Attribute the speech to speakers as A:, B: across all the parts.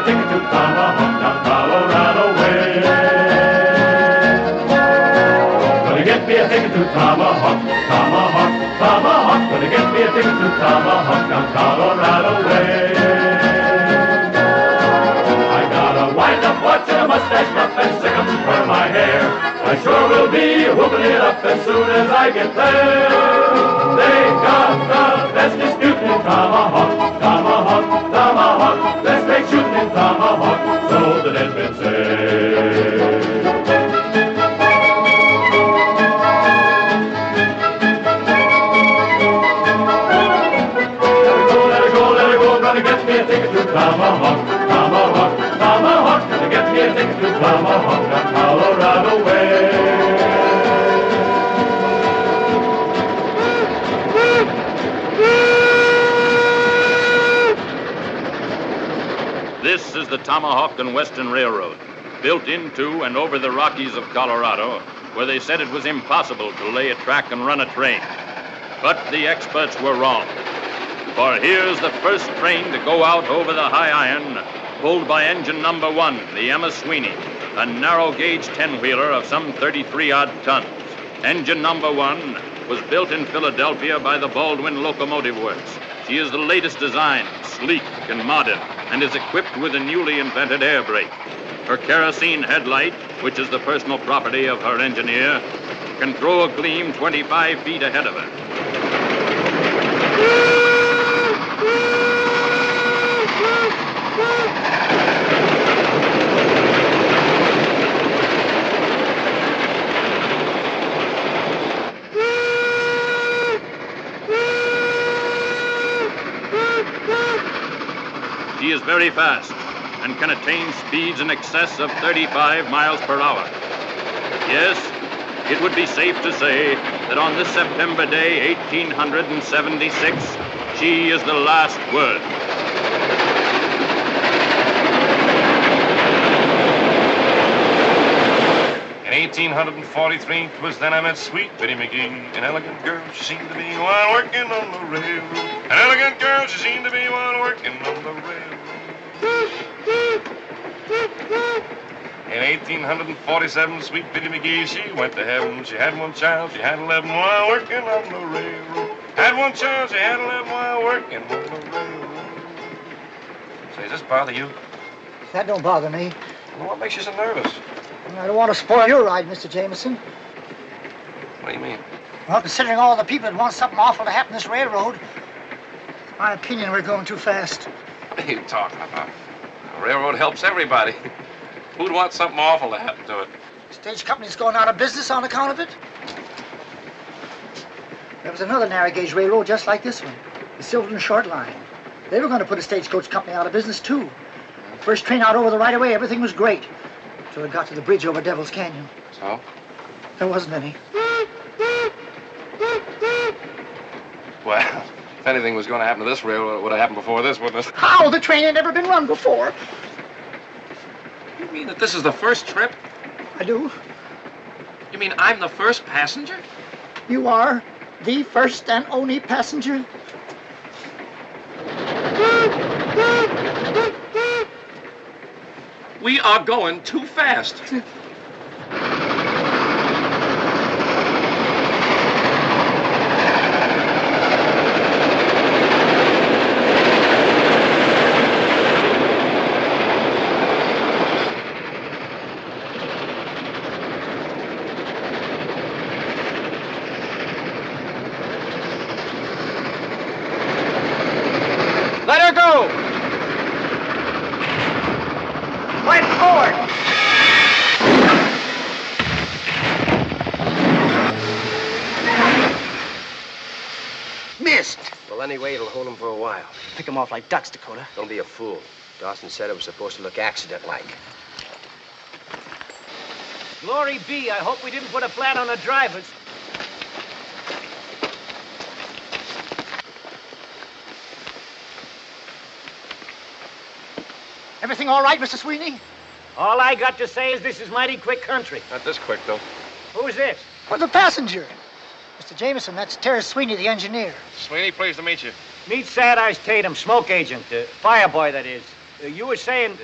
A: ticket to Tomahawk down Colorado way. Gonna get me a ticket to Tomahawk, Tomahawk, Tomahawk. Gonna get me a ticket to Tomahawk down Colorado way. I got a wind-up watch and a mustache muff and sick'em for my hair. I sure will be whooping it up as soon as I get there. They got the best dispute in Tomahawk, Tomahawk, Tomahawk. Let's make shooting in Tomahawk, so the dead men say. Gonna get me a ticket to Tomahawk, Tomahawk, Tomahawk. Gonna get me a ticket to Tomahawk down Colorado way.
B: This is the Tomahawk and Western Railroad, built into and over the Rockies of Colorado, where they said it was impossible to lay a track and run a train. But the experts were wrong. For here's the first train to go out over the high iron, pulled by engine number 1, the Emma Sweeney, a narrow-gauge 10-wheeler of some 33-odd tons. Engine number 1 was built in Philadelphia by the Baldwin Locomotive Works. She is the latest design, sleek and modern, and is equipped with a newly invented air brake. Her kerosene headlight, which is the personal property of her engineer, can throw a gleam 25 feet ahead of her. She is very fast and can attain speeds in excess of 35 miles per hour. Yes, it would be safe to say that on this September day, 1876, she is the last word.
C: In 1843, 'twas then I met sweet Biddy McGee, an elegant girl she seemed to be while working on the railroad. An elegant girl she seemed to be while working on the railroad. In 1847, sweet Biddy McGee, she went to heaven. She had one child, she had 11 while working on the railroad. Had one child, she had 11 while working on the railroad. Say, does this bother you?
D: That don't bother me.
C: Well, what makes you so nervous?
D: I don't want to spoil your ride, Mr. Jameson.
C: What do you mean?
D: Well, considering all the people that want something awful to happen to this railroad, in my opinion, we're going too fast.
C: What are you talking about? The railroad helps everybody. Who'd want something awful to happen to it?
D: Stage company's going out of business on account of it. There was another narrow gauge railroad just like this one, the Silverton Short Line. They were going to put a stagecoach company out of business, too. First train out over the right of way, everything was great. Until it got to the bridge over Devil's Canyon.
C: So?
D: There wasn't any.
C: Well, if anything was going to happen to this railroad, it would have happened before this, wouldn't it?
D: How? The train ain't never been run before.
C: You mean that this is the first trip?
D: I do.
C: You mean I'm the first passenger?
D: You are the first and only passenger.
C: We are going too fast.
D: Let her go! Right forward! Missed!
E: Well, anyway, it'll hold him for a while.
D: Pick him off like ducks, Dakota.
E: Don't be a fool. Dawson said it was supposed to look accident-like.
F: Glory be, I hope we didn't put a flat on the drivers.
D: Everything all right, Mr. Sweeney?
F: All I got to say is this is mighty quick country.
C: Not this quick, though.
F: Who's this?
D: Well, the passenger. Mr. Jameson, that's Terrence Sweeney, the engineer.
C: Sweeney, pleased to meet you.
F: Meet Sad Eyes Tatum, smoke agent. Fire boy, that is. You were saying...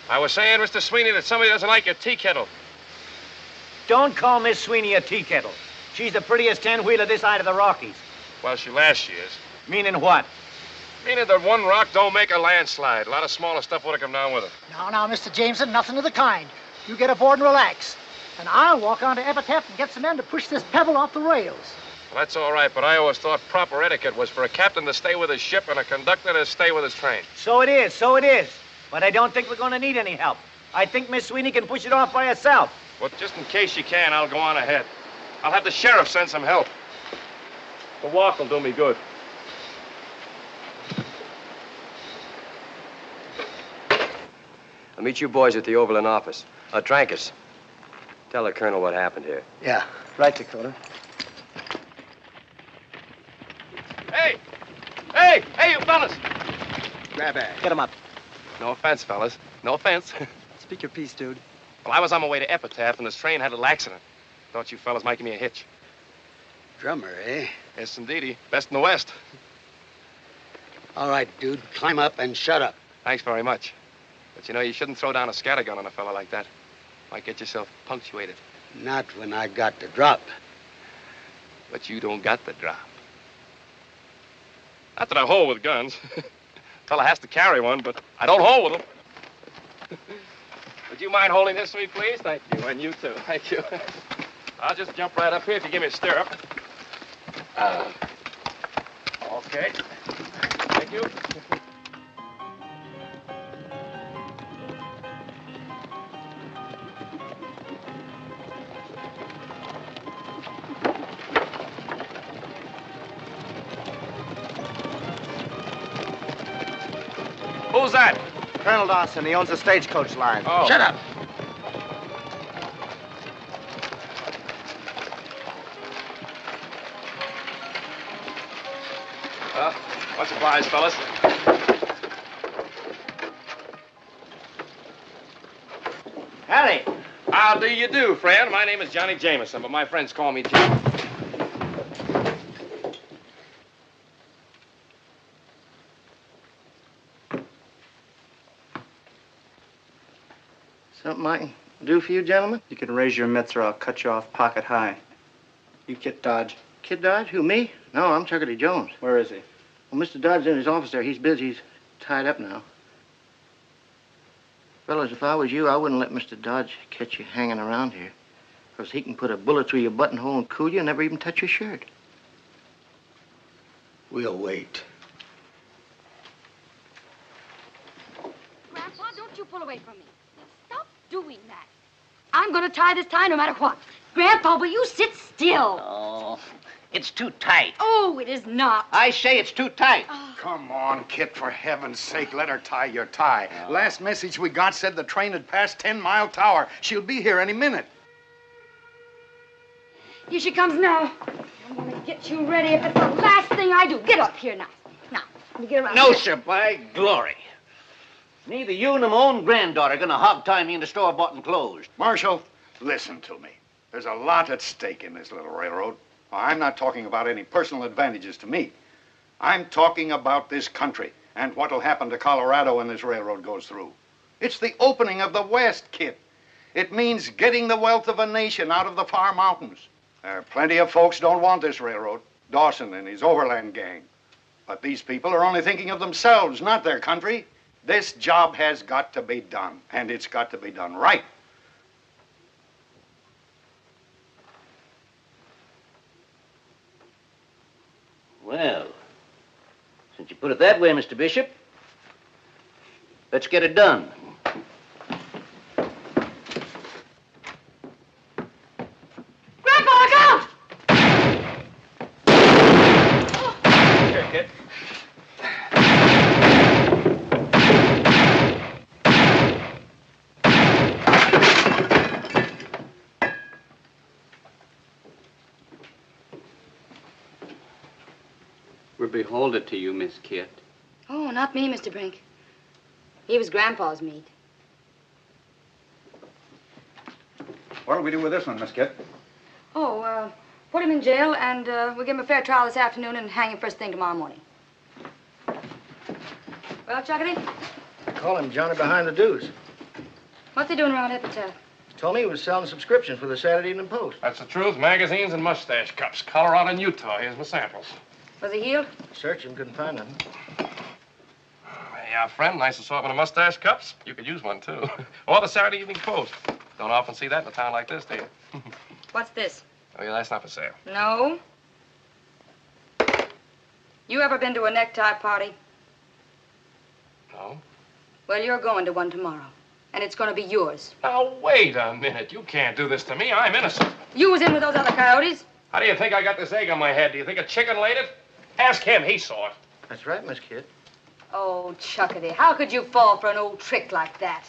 C: I was saying, Mr. Sweeney, that somebody doesn't like your tea kettle.
F: Don't call Miss Sweeney a tea kettle. She's the prettiest 10-wheeler this side of the Rockies.
C: Well, last she is.
F: Meaning what?
C: Meaning that one rock don't make a landslide. A lot of smaller stuff would have come down with it.
D: Now, Mr. Jameson, nothing of the kind. You get aboard and relax. And I'll walk on to Epitaph and get some men to push this pebble off the rails.
C: Well, that's all right, but I always thought proper etiquette was for a captain to stay with his ship and a conductor to stay with his train.
F: So it is, so it is. But I don't think we're going to need any help. I think Miss Sweeney can push it off by herself.
C: Well, just in case she can, I'll go on ahead. I'll have the sheriff send some help. The walk will do me good.
E: I'll meet you boys at the Overland office. Trancas, tell the colonel what happened here.
D: Yeah, right, Dakota.
C: Hey! Hey! Hey, you fellas!
E: Grab bag.
D: Get him up.
C: No offense, fellas. No offense.
E: Speak your piece, dude.
C: Well, I was on my way to Epitaph, and this train had a little accident. Thought you fellas might give me a hitch.
G: Drummer, eh?
C: Yes, indeedy. Best in the West.
G: All right, dude. Climb up and shut up.
C: Thanks very much. But you know, you shouldn't throw down a scattergun on a fella like that. Might get yourself punctuated.
G: Not when I got the drop.
C: But you don't got the drop. Not that I hold with guns. Fella has to carry one, but I don't hold with them. Would you mind holding this for me, please? Thank you, and you too. Thank you. I'll just jump right up here if you give me a stirrup. Okay. Thank you. Who's that?
H: Colonel Dawson, he owns the stagecoach line.
C: Oh.
G: Shut up.
C: Much obliged, fellas.
F: Harry!
C: How do you do, friend? My name is Johnny Jameson, but my friends call me Jim.
H: Something I can do for you, gentlemen? You can raise your mitts or I'll cut you off pocket high. You Kit Dodge. Kit Dodge? Who, me? No, I'm Chuckity Jones. Where is he? Well, Mr. Dodge's in his office there. He's busy. He's tied up now. Fellas, if I was you, I wouldn't let Mr. Dodge catch you hanging around here. Because he can put a bullet through your buttonhole and cool you and never even touch your shirt.
G: We'll wait.
I: Grandpa, don't you pull away from me. Stop doing that. I'm going to tie this tie no matter what. Grandpa, will you sit still?
F: Oh, it's too tight.
I: Oh, it is not.
F: I say it's too tight.
J: Come on, Kit, for heaven's sake, let her tie your tie. Last message we got said the train had passed 10 Mile Tower. She'll be here any minute.
I: Here she comes now. I'm going to get you ready if it's the last thing I do. Get up here now. Now, let me get around
F: No,
I: here.
F: sir, by glory. Neither you nor my own granddaughter are going to hog-tie me into store-bought and closed.
J: Marshal, listen to me. There's a lot at stake in this little railroad. I'm not talking about any personal advantages to me. I'm talking about this country and what'll happen to Colorado when this railroad goes through. It's the opening of the West, Kit. It means getting the wealth of a nation out of the far mountains. There are plenty of folks don't want this railroad. Dawson and his overland gang. But these people are only thinking of themselves, not their country. This job has got to be done, and it's got to be done right.
F: Well, since you put it that way, Mr. Bishop, let's get it done.
I: Grandpa, look out!
C: Here, Kit.
K: We're beholden to you, Miss Kit.
I: Oh, not me, Mr. Brink. He was Grandpa's meat.
J: What'll we do with this one, Miss Kit?
I: Oh, put him in jail, and we'll give him a fair trial this afternoon and hang him first thing tomorrow morning. Well, Chuckity,
H: Call him Johnny Behind the Deuce.
I: What's he doing around Epitaph?
H: Told me he was selling subscriptions for the Saturday Evening Post.
C: That's the truth. Magazines and mustache cups. Colorado and Utah. Here's my samples.
I: Was he healed?
H: Searched him, couldn't find nothing.
C: Hey, friend, nice assortment of mustache cups. You could use one, too. Or the Saturday Evening Post. Don't often see that in a town like this, do you?
I: What's this?
C: Oh, yeah, that's not for sale.
I: No. You ever been to a necktie party?
C: No.
I: Well, you're going to one tomorrow. And it's going to be yours.
C: Now, wait a minute. You can't do this to me. I'm innocent.
I: You was in with those other coyotes?
C: How do you think I got this egg on my head? Do you think a chicken laid it? Ask him. He saw it.
H: That's right, Miss Kid.
I: Oh, Chuckity, how could you fall for an old trick like that?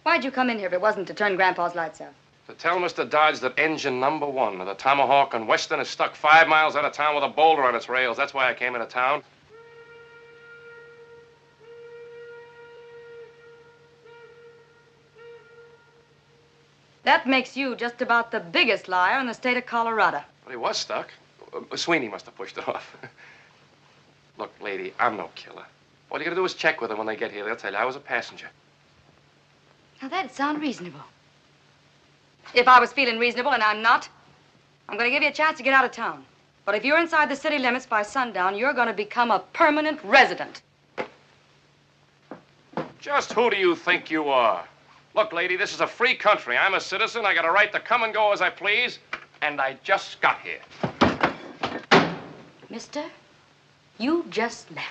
I: Why'd you come in here if it wasn't to turn Grandpa's lights out?
C: To tell Mr. Dodge that engine #1 of the Tomahawk and Western is stuck 5 miles out of town with a boulder on its rails. That's why I came into town.
I: That makes you just about the biggest liar in the state of Colorado.
C: But he was stuck. Sweeney must have pushed it off. Look, lady, I'm no killer. All you gotta do is check with them when they get here. They'll tell you I was a passenger.
I: Now, that'd sound reasonable. If I was feeling reasonable, and I'm not, I'm going to give you a chance to get out of town. But if you're inside the city limits by sundown, you're going to become a permanent resident.
C: Just who do you think you are? Look, lady, this is a free country. I'm a citizen. I got a right to come and go as I please. And I just got here.
I: Mister, you just left.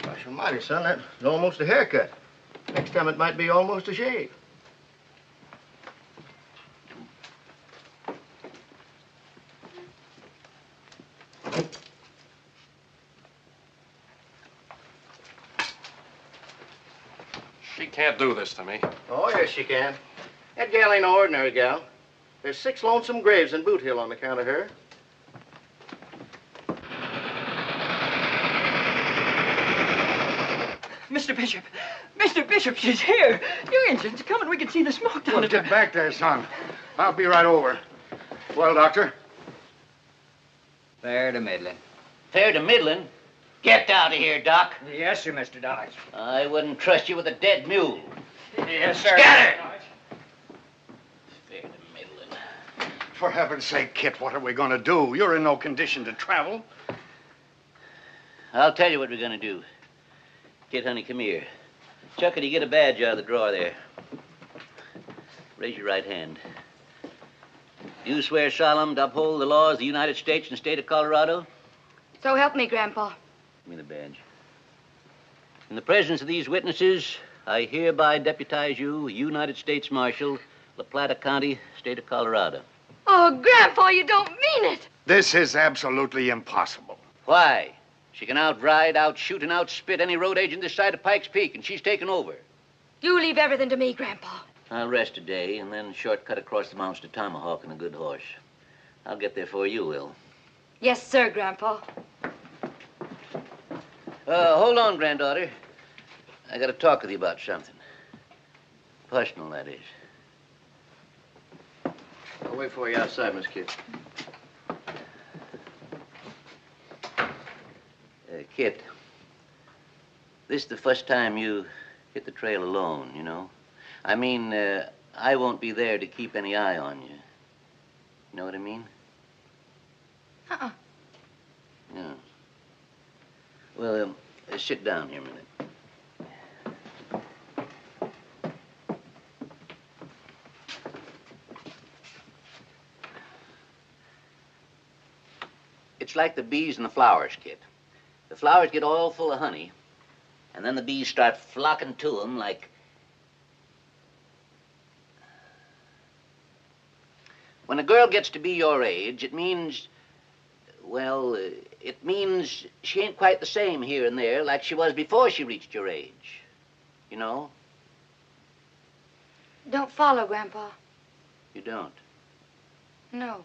H: Gosh almighty, son, that's almost a haircut. Next time it might be almost a shave.
C: She can't do this to me.
H: Oh, yes, she can. That gal ain't no ordinary gal. There's 6 lonesome graves in Boot Hill on account of her.
L: Mr. Bishop! Mr. Bishop, she's here! Your engine's coming. We can see the smoke down
J: Well,
L: at
J: get back there, son. I'll be right over. Well, Doctor?
F: Fair to middling. Fair to middling? Get out of here, Doc.
G: Yes, sir, Mr. Dodge.
F: I wouldn't trust you with a dead mule.
G: Yes, sir.
F: Scatter! Fair to middling.
J: For heaven's sake, Kit, what are we going to do? You're in no condition to travel.
F: I'll tell you what we're going to do. Kid, honey, come here. Chuckity, get a badge out of the drawer there. Raise your right hand. Do you swear solemn to uphold the laws of the United States and the state of Colorado?
I: So help me, Grandpa.
F: Give me the badge. In the presence of these witnesses, I hereby deputize you, United States Marshal, La Plata County, state of Colorado.
I: Oh, Grandpa, you don't mean it.
J: This is absolutely impossible.
F: Why? She can outride, outshoot, and outspit any road agent this side of Pikes Peak, and she's taken over.
I: You leave everything to me, Grandpa.
F: I'll rest a day and then shortcut across the mountains to Tomahawk on a good horse. I'll get there before you will.
I: Yes, sir, Grandpa.
F: Hold on, granddaughter. I got to talk with you about something. Personal, that is.
H: I'll wait for you outside, Miss Kid.
F: Kit, this is the first time you hit the trail alone, you know? I mean, I won't be there to keep any eye on you. You know what I mean?
I: Uh-uh.
F: Yeah. Well, sit down here a minute. It's like the bees and the flowers, Kit. The flowers get all full of honey, and then the bees start flocking to them like... When a girl gets to be your age, it means... Well, it means she ain't quite the same here and there like she was before she reached your age. You know?
I: Don't follow, Grandpa.
F: You don't?
I: No.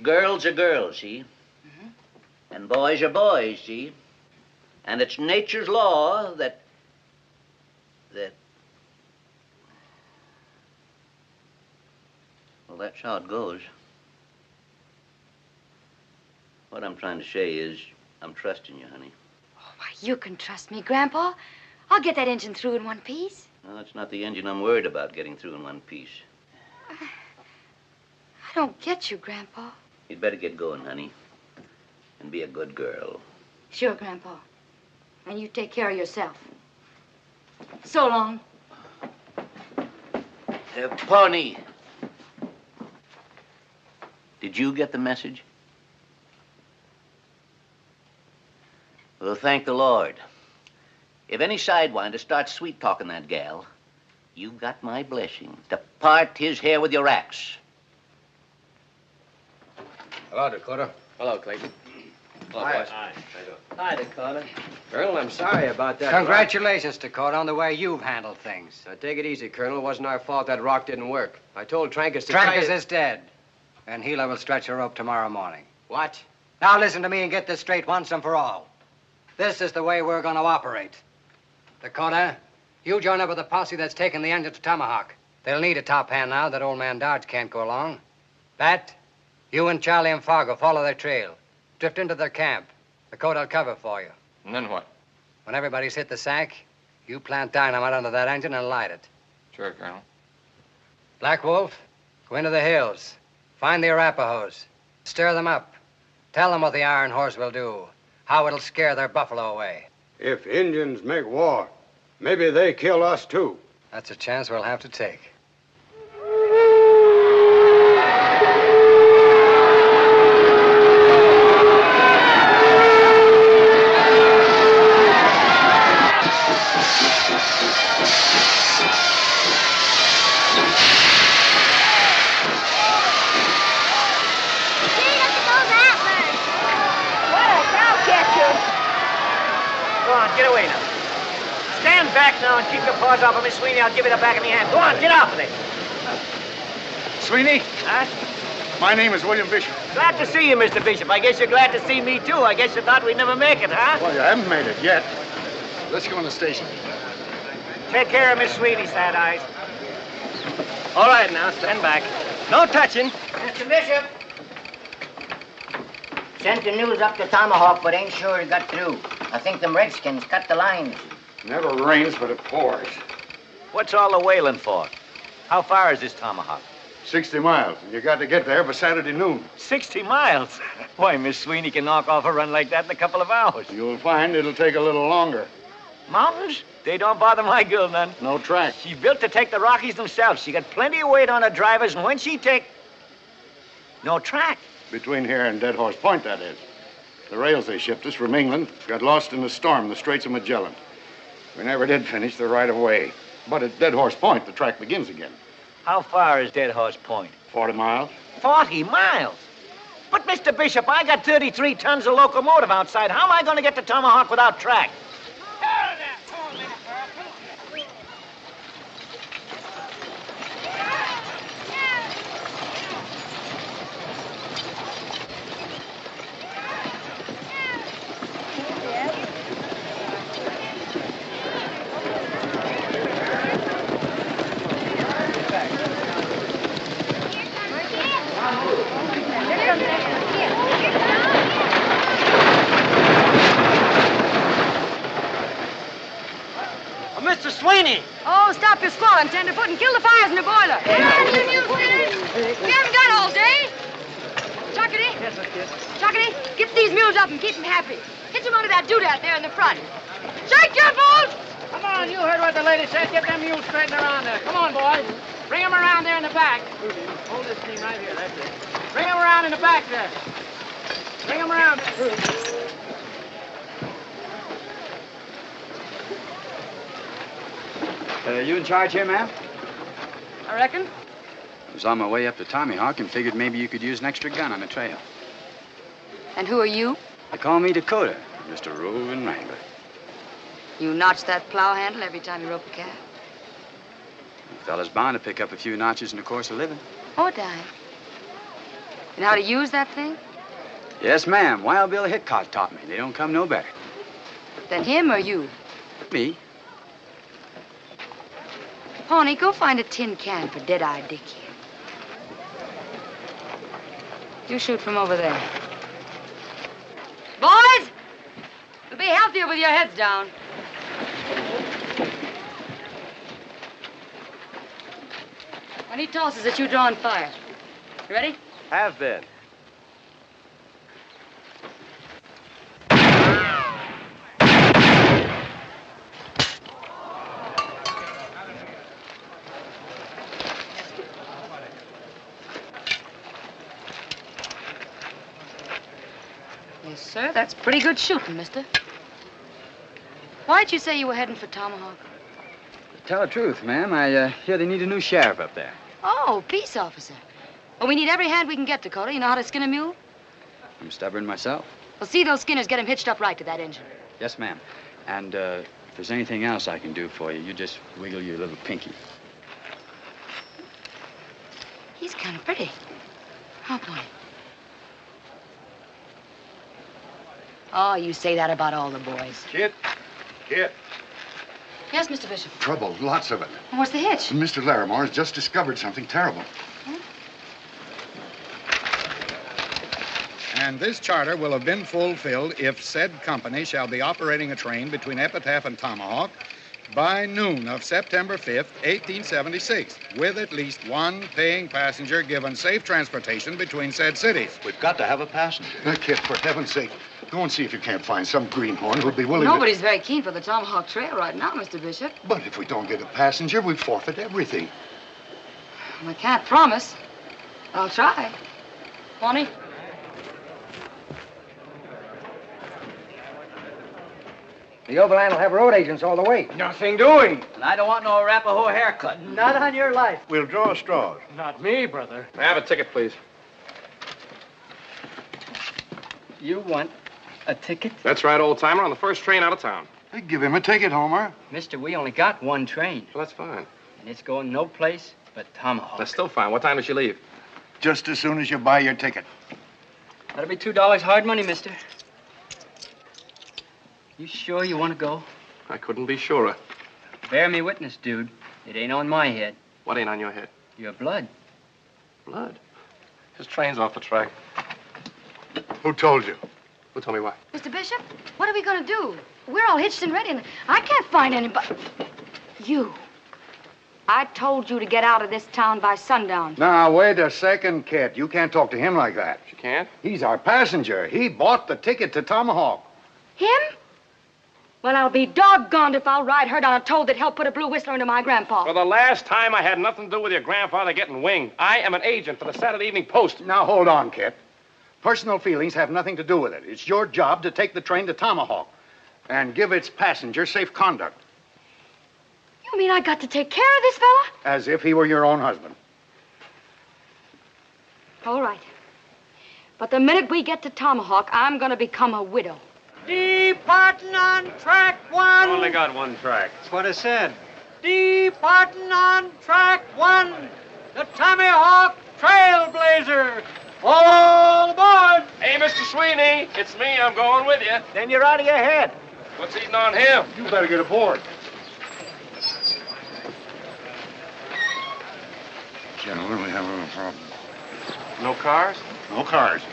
F: Girls are girls, see? And boys are boys, see? And it's nature's law that... Well, that's how it goes. What I'm trying to say is, I'm trusting you, honey.
I: Oh, why, you can trust me, Grandpa. I'll get that engine through in one piece.
F: No, it's not the engine I'm worried about getting through in one piece.
I: I don't get you, Grandpa.
F: You'd better get going, honey. And be a good girl.
I: Sure, Grandpa. And you take care of yourself. So long.
F: Pony. Did you get the message? Well, thank the Lord. If any sidewinder starts sweet-talking that gal, you got my blessing to part his hair with your axe.
E: Hello, Dakota. Hello, Clayton. Hello,
G: Hi.
E: boys.
G: Hi.
E: Hi, Dakota. Colonel, I'm sorry about that.
G: Congratulations, Dakota, on the way you've handled things.
E: Take it easy, Colonel. It wasn't our fault that rock didn't work. I told Trancas to...
G: Trancas is dead, and Gila will stretch a rope tomorrow morning.
E: What?
G: Now listen to me and get this straight once and for all. This is the way we're going to operate. Dakota, you join up with the posse that's taking the engine to Tomahawk. They'll need a top hand now that old man Dodge can't go along. Bat, you and Charlie and Fargo follow their trail. Drift into their camp. Dakota will cover for you.
B: And then what?
G: When everybody's hit the sack, you plant dynamite under that engine and light it.
B: Sure, Colonel.
G: Black Wolf, go into the hills. Find the Arapahoes. Stir them up. Tell them what the Iron Horse will do. How it'll scare their buffalo away.
M: If Indians make war, maybe they kill us too.
G: That's a chance we'll have to take.
N: Get away now. Stand back now and keep your paws off of me, Sweeney. I'll give you the back of my hand. Go on, get off of it.
J: Sweeney?
N: Huh?
J: My name is William Bishop.
N: Glad to see you, Mr. Bishop. I guess you're glad to see me, too. I guess you thought we'd never make it, huh?
J: Well, you haven't made it yet. Let's go in the station.
N: Take care of Miss Sweeney, Sad Eyes. All right, now, stand back. No touching.
D: Mr. Bishop. Sent the news up to Tomahawk, but ain't sure it got through. I think them Redskins cut the lines.
J: Never rains, but it pours.
N: What's all the wailing for? How far is this Tomahawk?
J: 60 miles. You got to get there by Saturday noon.
N: 60 miles? Why, Miss Sweeney can knock off a run like that in a couple of hours.
J: You'll find it'll take a little longer.
N: Mountains? They don't bother my girl none.
J: No track.
N: She built to take the Rockies themselves. She got plenty of weight on her drivers, and when she take... No track.
J: Between here and Dead Horse Point, that is. The rails they shipped us from England got lost in a storm in the Straits of Magellan. We never did finish the right of way. But at Dead Horse Point, the track begins again.
N: How far is Dead Horse Point?
J: 40 miles.
N: 40 miles? But, Mr. Bishop, I got 33 tons of locomotive outside. How am I going to get to Tomahawk without track?
L: Mr. Sweeney!
I: Oh, stop your squalling, tenderfoot, and kill the fires in the boiler. Get out of here, you sinners! We haven't got all day. Chuckity?
L: Yes, Miss Kid.
I: Chuckity, get these mules up and keep them happy. Hitch them onto that doodad there in the front. Shake your bulls!
L: Come on, you heard what the lady said. Get them mules straightened around there. Come on, boys. Bring them around there in the back. Hold this thing right here, that's it. Bring them around in the back there. Bring them around.
O: You in charge here, ma'am?
I: I reckon.
O: I was on my way up to Tomahawk and figured maybe you could use an extra gun on the trail.
I: And who are you?
O: They call me Dakota, Mr. Roving Wrangler.
I: You notch that plow handle every time you rope a calf.
O: A fella's bound to pick up a few notches in the course of living.
I: Oh, dime. And how to use that thing?
O: Yes, ma'am. Wild Bill Hitchcock taught me. They don't come no better.
I: Then him or you?
O: Me?
I: Pawnee, go find a tin can for Dead-Eye Dick here. You shoot from over there. Boys! You'll be healthier with your heads down. When he tosses it, you draw and fire. You ready?
E: Have been.
I: Yes, sir. That's pretty good shooting, mister. Why'd you say you were heading for Tomahawk?
O: Tell the truth, ma'am. I hear they need a new sheriff up there.
I: Oh, peace officer. Well, we need every hand we can get, Dakota. You know how to skin a mule?
O: I'm stubborn myself.
I: Well, see those skinners get him hitched up right to that engine.
O: Yes, ma'am. And if there's anything else I can do for you, you just wiggle your little pinky.
I: He's kind of pretty. Huh, Pawnee? Oh, you say that about all the boys.
J: Kid.
I: Yes, Mr. Bishop.
J: Trouble, lots of it.
I: Well, what's the hitch?
J: Mr. Larimore has just discovered something terrible.
P: And this charter will have been fulfilled if said company shall be operating a train between Epitaph and Tomahawk by noon of September 5th, 1876, with at least one paying passenger given safe transportation between said cities.
J: We've got to have a passenger. Kid, for heaven's sake, go and see if you can't find some greenhorn who'll be willing
I: Nobody's very keen for the Tomahawk Trail right now, Mr. Bishop.
J: But if we don't get a passenger, we forfeit everything.
I: Well, I can't promise. I'll try. Pawnee?
G: The Overland will have road agents all the way.
H: Nothing doing.
F: And I don't want no Arapaho haircut.
H: Not on your life. We'll draw straws.
L: Not me, brother.
C: May I have a ticket, please?
K: You want a ticket?
C: That's right, old timer, on the first train out of town.
J: Hey, give him a ticket, Homer.
K: Mister, we only got one train.
C: Well, that's fine.
K: And it's going no place but Tomahawk.
C: That's still fine. What time does she leave?
J: Just as soon as you buy your ticket.
K: That'll be $2 hard money, mister. You sure you want to go?
C: I couldn't be surer.
K: Bear me witness, dude. It ain't on my head.
C: What ain't on your head?
K: Your blood.
C: Blood? His train's off the track.
J: Who told you?
C: Who told me what?
I: Mr. Bishop, what are we going to do? We're all hitched and ready, and I can't find anybody. You. I told you to get out of this town by sundown.
J: Now, wait a second, kid. You can't talk to him like that.
C: She can't?
J: He's our passenger. He bought the ticket to Tomahawk.
I: Him? Well, I'll be doggone if I'll ride herd on a toad that helped put a blue whistler into my grandpa.
C: For the last time, I had nothing to do with your grandfather getting winged. I am an agent for the Saturday Evening Post.
J: Now, hold on, kid. Personal feelings have nothing to do with it. It's your job to take the train to Tomahawk and give its passenger safe conduct.
I: You mean I got to take care of this fella?
J: As if he were your own husband.
I: All right. But the minute we get to Tomahawk, I'm going to become a widow.
L: Departing on track one.
E: Only got one track.
H: That's what I said.
L: Departing on track one. The Tomahawk Trailblazer. All aboard.
C: Hey, Mr. Sweeney, it's me. I'm going with you.
N: Then you're out of your head.
C: What's eating on him?
J: You better get aboard. Gentlemen, we have a problem.
C: No cars?
J: No cars.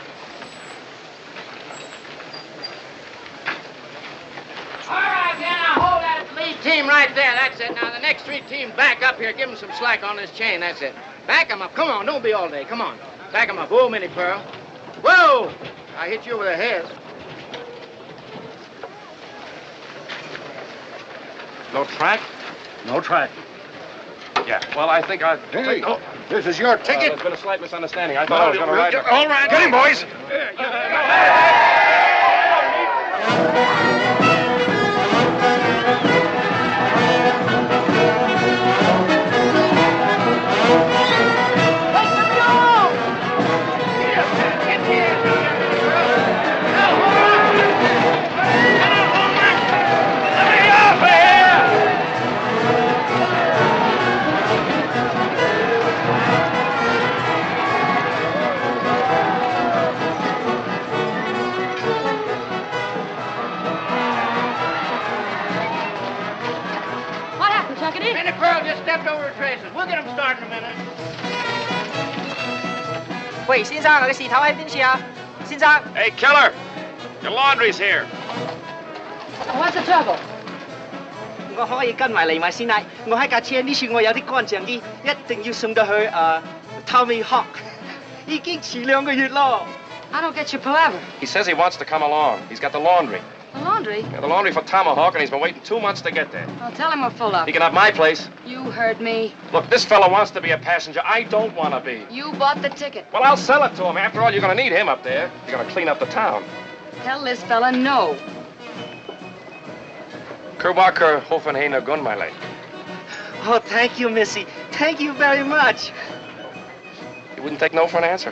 L: All right, now hold that lead team right there. That's it. Now, the next three teams back up here. Give them some slack on this chain. That's it. Back them up. Come on. Don't be all day. Come on. Back them up. Whoa, Minnie Pearl. Whoa! I hit you over the head.
C: No track?
J: No track.
C: Yeah. Well, I think I...
J: Hey, oh, this is your ticket.
C: There's been a slight misunderstanding. I thought I was going to ride...
J: All right. Get him, boys.
L: Lenny Pearl just stepped over the traces. We'll get them started in a minute.
N: 喂，先生，我嘅事頭喺邊處啊？先生。
C: Hey, Keller, your laundry's here.
I: What's the trouble?
N: 我可以跟埋嚟埋先啦。我喺架車呢處，我有啲乾淨衣，一定要送到去Tomahawk。已經遲2個月咯。
I: I don't get your palaver.
C: He says he wants to come along. He's got the laundry.
I: The laundry?
C: Yeah, the laundry for Tomahawk, and he's been waiting 2 months to get there.
I: Well, tell him we're full up.
C: He can have my place.
I: You heard me.
C: Look, this fella wants to be a passenger. I don't want to be.
I: You bought the ticket.
C: Well, I'll sell it to him. After all, you're going to need him up there. You're going to clean up the town.
I: Tell this fella no.
C: Kerwaker Hoffenheim Gun, my lady.
N: Oh, thank you, Missy. Thank you very much.
C: You wouldn't take no for an answer?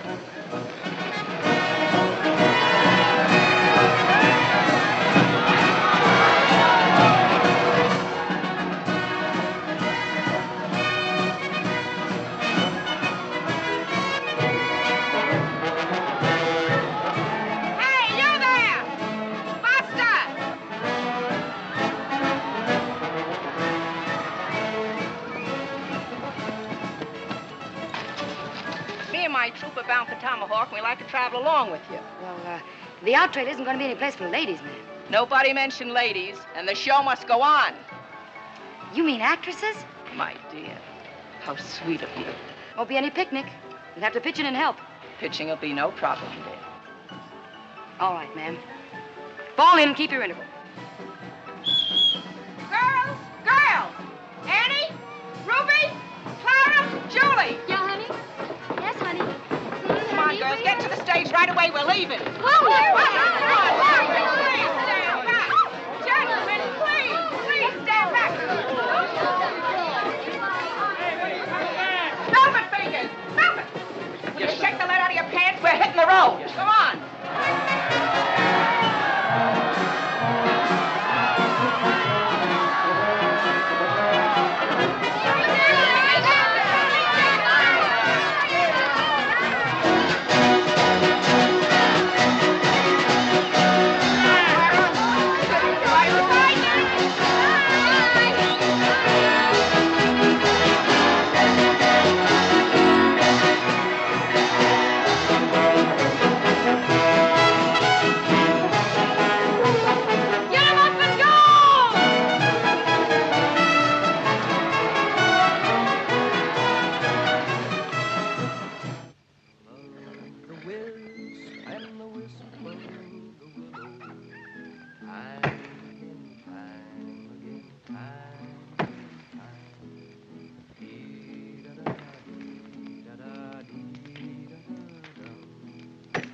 Q: Trooper bound for Tomahawk, and we like to travel along with you.
I: Well, the out trade isn't going to be any place for ladies, ma'am.
Q: Nobody mentioned ladies, and the show must go on.
I: You mean actresses?
Q: My dear, how sweet of you.
I: Won't be any picnic. You'll have to pitch in and help.
Q: Pitching will be no problem, dear.
I: All right, ma'am. Fall in and keep your interval.
Q: Girls! Girls! Annie? Ruby? Clara? Julie!
R: Yeah, honey? Yes, honey.
Q: Come on, girls, get to the stage right away. We're leaving. Gentlemen, please stand back. Velvet fingers, velvet. Will you shake the lead out of your pants? We're hitting the road. Come on.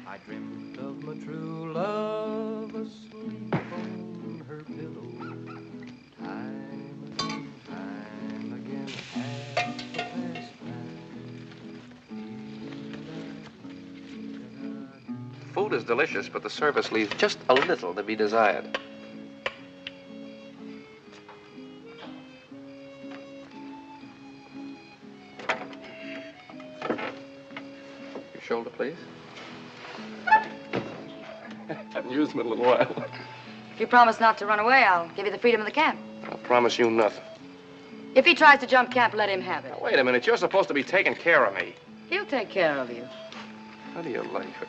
S: I dreamt of my true love asleep on her pillow. Time and time again, half past 9.
C: Food is delicious, but the service leaves just a little to be desired. Your shoulder, please. Haven't used them in a little while.
I: If you promise not to run away, I'll give you the freedom of the camp.
C: I promise you nothing.
I: If he tries to jump camp, let him have it.
C: Now, wait a minute. You're supposed to be taking care of me.
I: He'll take care of you.
C: How do you like her?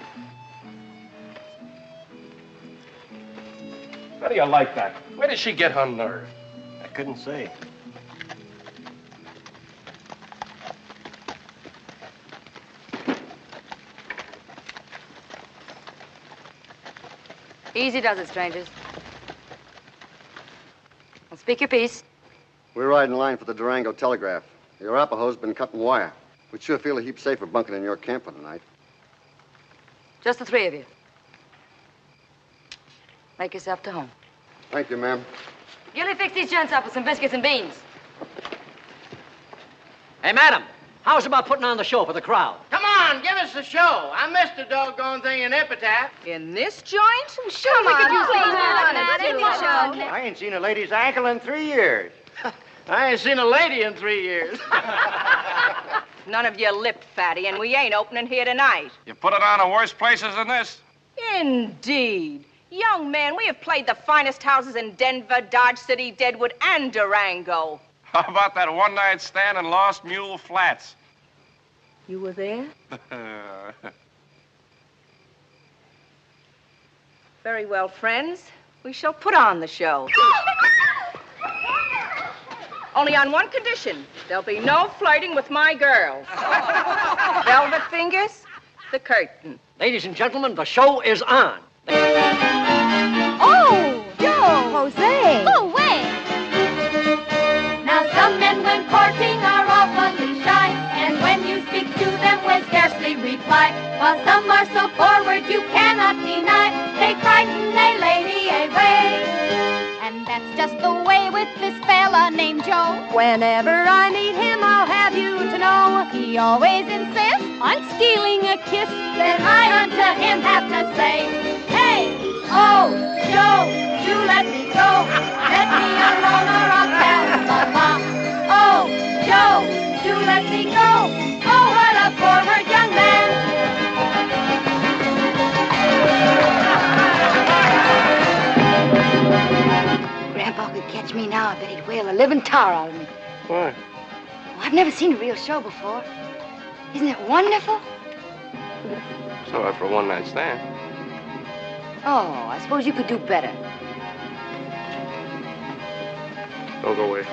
C: How do you like that? Where did she get her nerve?
H: I couldn't say.
I: Easy does it, strangers. Well, speak your piece.
T: We're riding line for the Durango telegraph. The Arapahoe's been cutting wire. We'd sure feel a heap safer bunking in your camp for the night.
I: Just the three of you. Make yourself to home.
T: Thank you, ma'am.
I: Gilly, fix these gents up with some biscuits and beans.
N: Hey, madam, how's about putting on the show for the crowd?
L: Come on, give us the show. I missed the doggone thing in Epitaph.
Q: In this joint?
I: Sure, we could use
L: I ain't seen a lady's ankle in 3 years. I ain't seen a lady in 3 years.
Q: None of you lipped, fatty, and we ain't opening here tonight.
C: You put it on in worse places than this?
Q: Indeed. Young man, we have played the finest houses in Denver, Dodge City, Deadwood, and Durango.
C: How about that one-night stand in Lost Mule Flats?
Q: You were there? Very well, friends. We shall put on the show. Only on one condition. There'll be no flirting with my girls. Velvet fingers, the curtain.
N: Ladies and gentlemen, the show is on.
R: Oh, Joe! Jose! Go away! Now some men when courting are awfully shy, and when you speak to them will scarcely reply, while some are so forward you cannot deny, they frighten a lady away. And that's just the way with this fella named Joe. Whenever I meet him, I'll have you to know, he always insists on stealing a kiss. Then I unto him have to say, hey, oh, Joe, do let me go. Let me alone or I'll tell Mama. Oh, Joe, do let me go. Oh, what a forward young man.
I: Grandpa could catch me now, I bet he'd whale a living tar out of me.
C: Why?
I: Well, I've never seen a real show before. Isn't it wonderful?
C: So for a one-night stand.
I: Oh, I suppose you could do better.
C: Don't go away.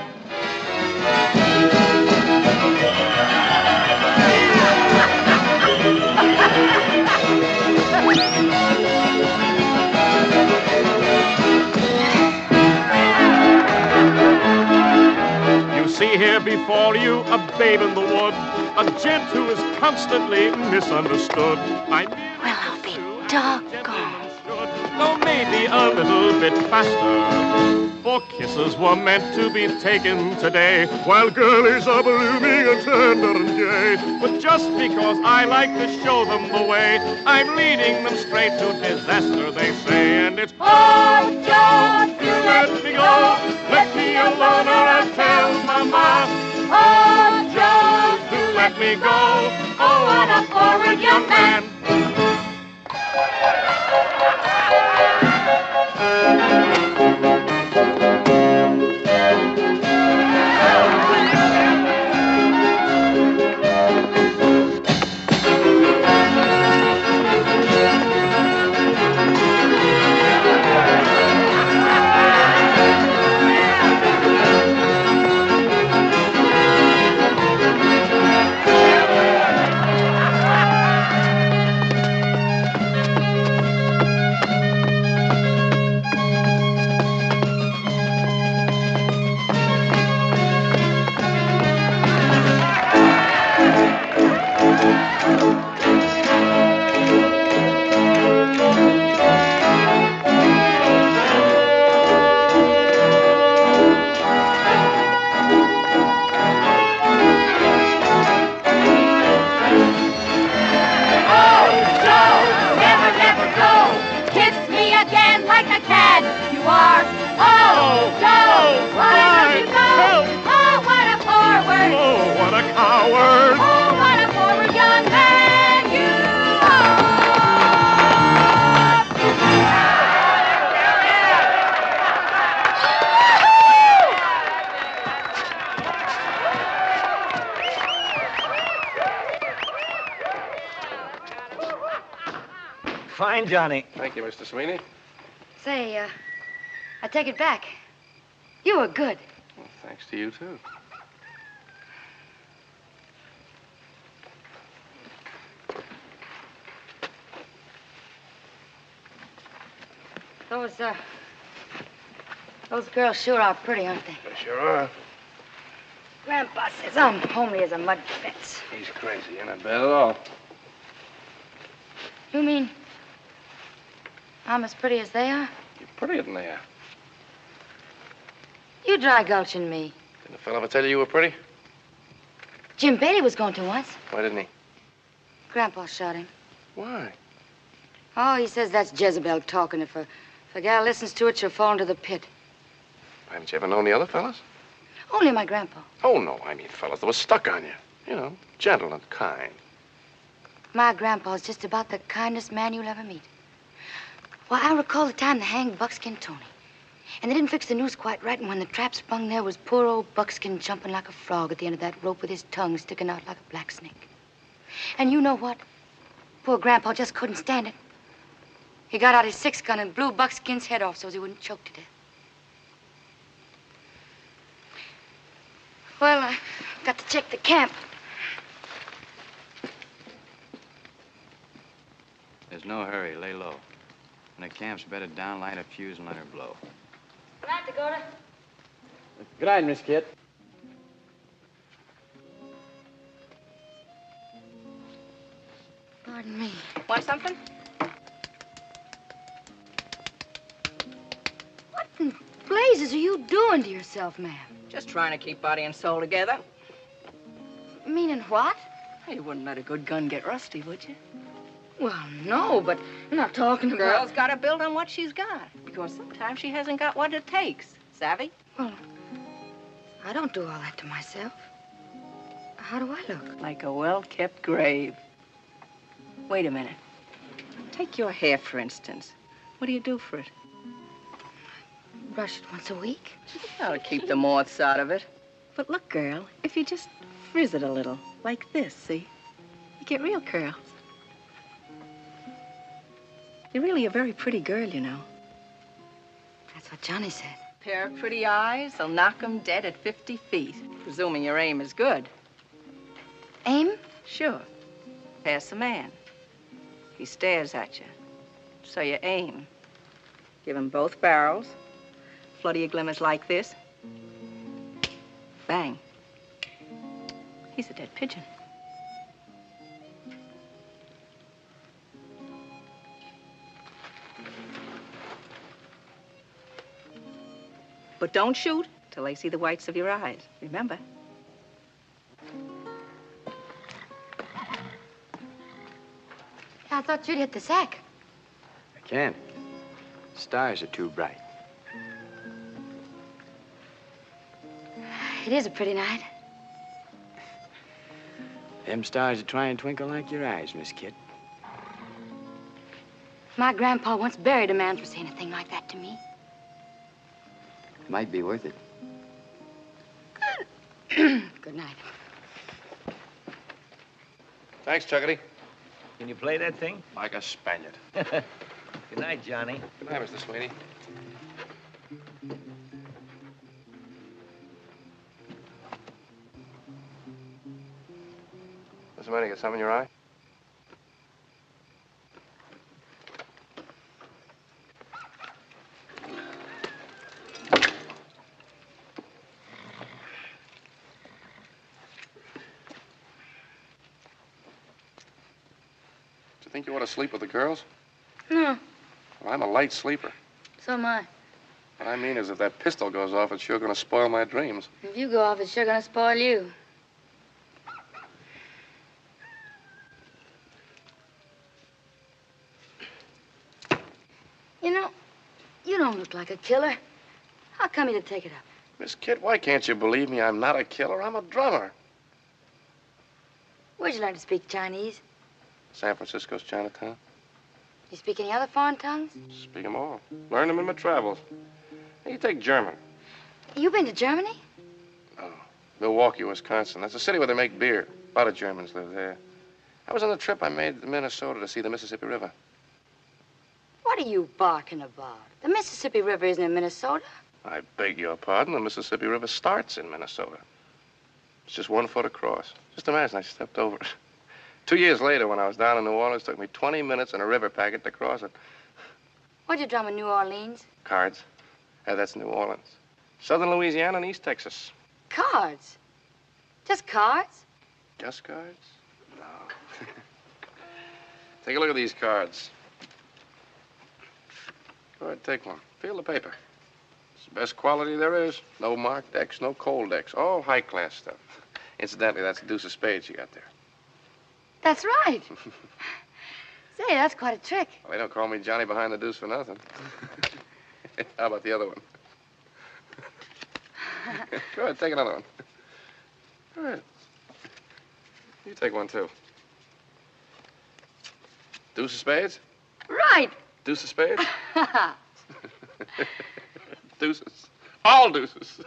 A: You see here before you a babe in the wood, a gent who is constantly misunderstood. Well,
I: I'll be doggone.
A: Though maybe a little bit faster, for kisses were meant to be taken today, while girlies are blooming and tender and gay. But just because I like to show them the way, I'm leading them straight to disaster, they say, and it's
R: Oh, Joe, do
A: let me go, let me alone or I'll tell Mama.
R: Oh, Joe,
A: do let me go. Oh, what a forward young man.
N: Fine, Johnny.
C: Thank you, Mr. Sweeney.
I: Say, I take it back. You were good.
C: Well, thanks to you, too.
I: Those girls sure are pretty, aren't they?
C: They sure are.
I: Grandpa says I'm homely as a mud fence.
C: He's crazy. You're not bad at all.
I: You mean I'm as pretty as they are?
C: You're prettier than they are.
I: You dry gulching me.
C: Didn't the fellow ever tell you were pretty?
I: Jim Bailey was going to once.
C: Why didn't he?
I: Grandpa shot him.
C: Why?
I: Oh, he says that's Jezebel talking. If a gal listens to it, she'll fall into the pit.
C: Haven't you ever known the other fellas?
I: Only my grandpa.
C: Oh, no, I mean fellas that were stuck on you. You know, gentle and kind.
I: My grandpa's just about the kindest man you'll ever meet. Well, I recall the time they hanged Buckskin Tony. And they didn't fix the noose quite right, and when the trap sprung, there was poor old Buckskin jumping like a frog at the end of that rope with his tongue sticking out like a black snake. And you know what? Poor Grandpa just couldn't stand it. He got out his 6-gun and blew Buckskin's head off so he wouldn't choke to death. Well, I got to check the camp.
O: There's no hurry. Lay low. When the camp's bedded down, light a fuse and let her blow.
I: Good night, Dakota.
H: Good night, Miss Kit.
I: Pardon me.
Q: Want something?
I: What in blazes are you doing to yourself, ma'am?
Q: Just trying to keep body and soul together.
I: Meaning what?
Q: You wouldn't let a good gun get rusty, would you?
I: Well, no, but I'm not talking about...
Q: Girl's got to build on what she's got, because sometimes she hasn't got what it takes. Savvy?
I: Well, I don't do all that to myself. How do I look?
Q: Like a well-kept grave. Wait a minute. Take your hair, for instance. What do you do for it?
I: Brush it once a week.
Q: That'll keep the moths out of it. But look, girl, if you just frizz it a little, like this, see? You get real curls. You're really a very pretty girl, you know.
I: That's what Johnny said.
Q: Pair of pretty eyes will knock 'em dead at 50 feet, presuming your aim is good.
I: Aim?
Q: Sure. Pass the man. He stares at you. So you aim. Give him both barrels. Flutter your glimmers like this. Bang. He's a dead pigeon. But don't shoot till they see the whites of your eyes. Remember.
I: I thought you'd hit the sack.
O: I can't. Stars are too bright.
I: It is a pretty night.
O: Them stars are trying to twinkle like your eyes, Miss Kit.
I: My grandpa once buried a man for saying a thing like that to me.
O: Might be worth it.
I: Good night.
C: Thanks, Chuckity.
U: Can you play that thing?
C: Like a Spaniard.
U: Good night, Johnny.
C: Good night, Mr. Sweeney. What's the matter? You got something in your eye? Do you think you ought to sleep with the girls?
I: No,
C: Well, I'm a light sleeper.
I: so am I.
C: What I mean is if that pistol goes off, it's sure going to spoil my dreams.
I: If you go off, it's sure gonna spoil you. You know, you don't look like a killer. How come you to take it up?
C: Miss Kit, why can't you believe me? I'm not a killer. I'm a drummer.
I: Where'd you learn to speak Chinese?
C: San Francisco's Chinatown.
I: You speak any other foreign tongues?
C: Speak 'em all. Learned them in my travels. Hey, you take German.
I: You been to Germany?
C: Milwaukee, Wisconsin. That's a city where they make beer. A lot of Germans live there. I was on a trip I made to Minnesota to see the Mississippi River.
I: What are you barking about? The Mississippi River isn't in Minnesota.
C: I beg your pardon. The Mississippi River starts in Minnesota. It's just 1 foot across. Just imagine I stepped over it. 2 years later, when I was down in New Orleans, it took me 20 minutes and a river packet to cross it.
I: What'd you drum in New Orleans?
C: Cards. Yeah, that's New Orleans. Southern Louisiana and East Texas.
I: Cards. Just cards?
C: Just cards? No. Take a look at these cards. Go ahead, take one. Feel the paper. It's the best quality there is. No marked decks, no cold decks. All high-class stuff. Incidentally, that's the deuce of spades you got there.
I: That's right. Say, that's quite a trick.
C: Well, they don't call me Johnny behind the deuce for nothing. How about the other one? Go ahead, take another one. Go ahead. You take one, too. Deuce of spades?
I: Right.
C: Deuce of spades? Deuces. All deuces.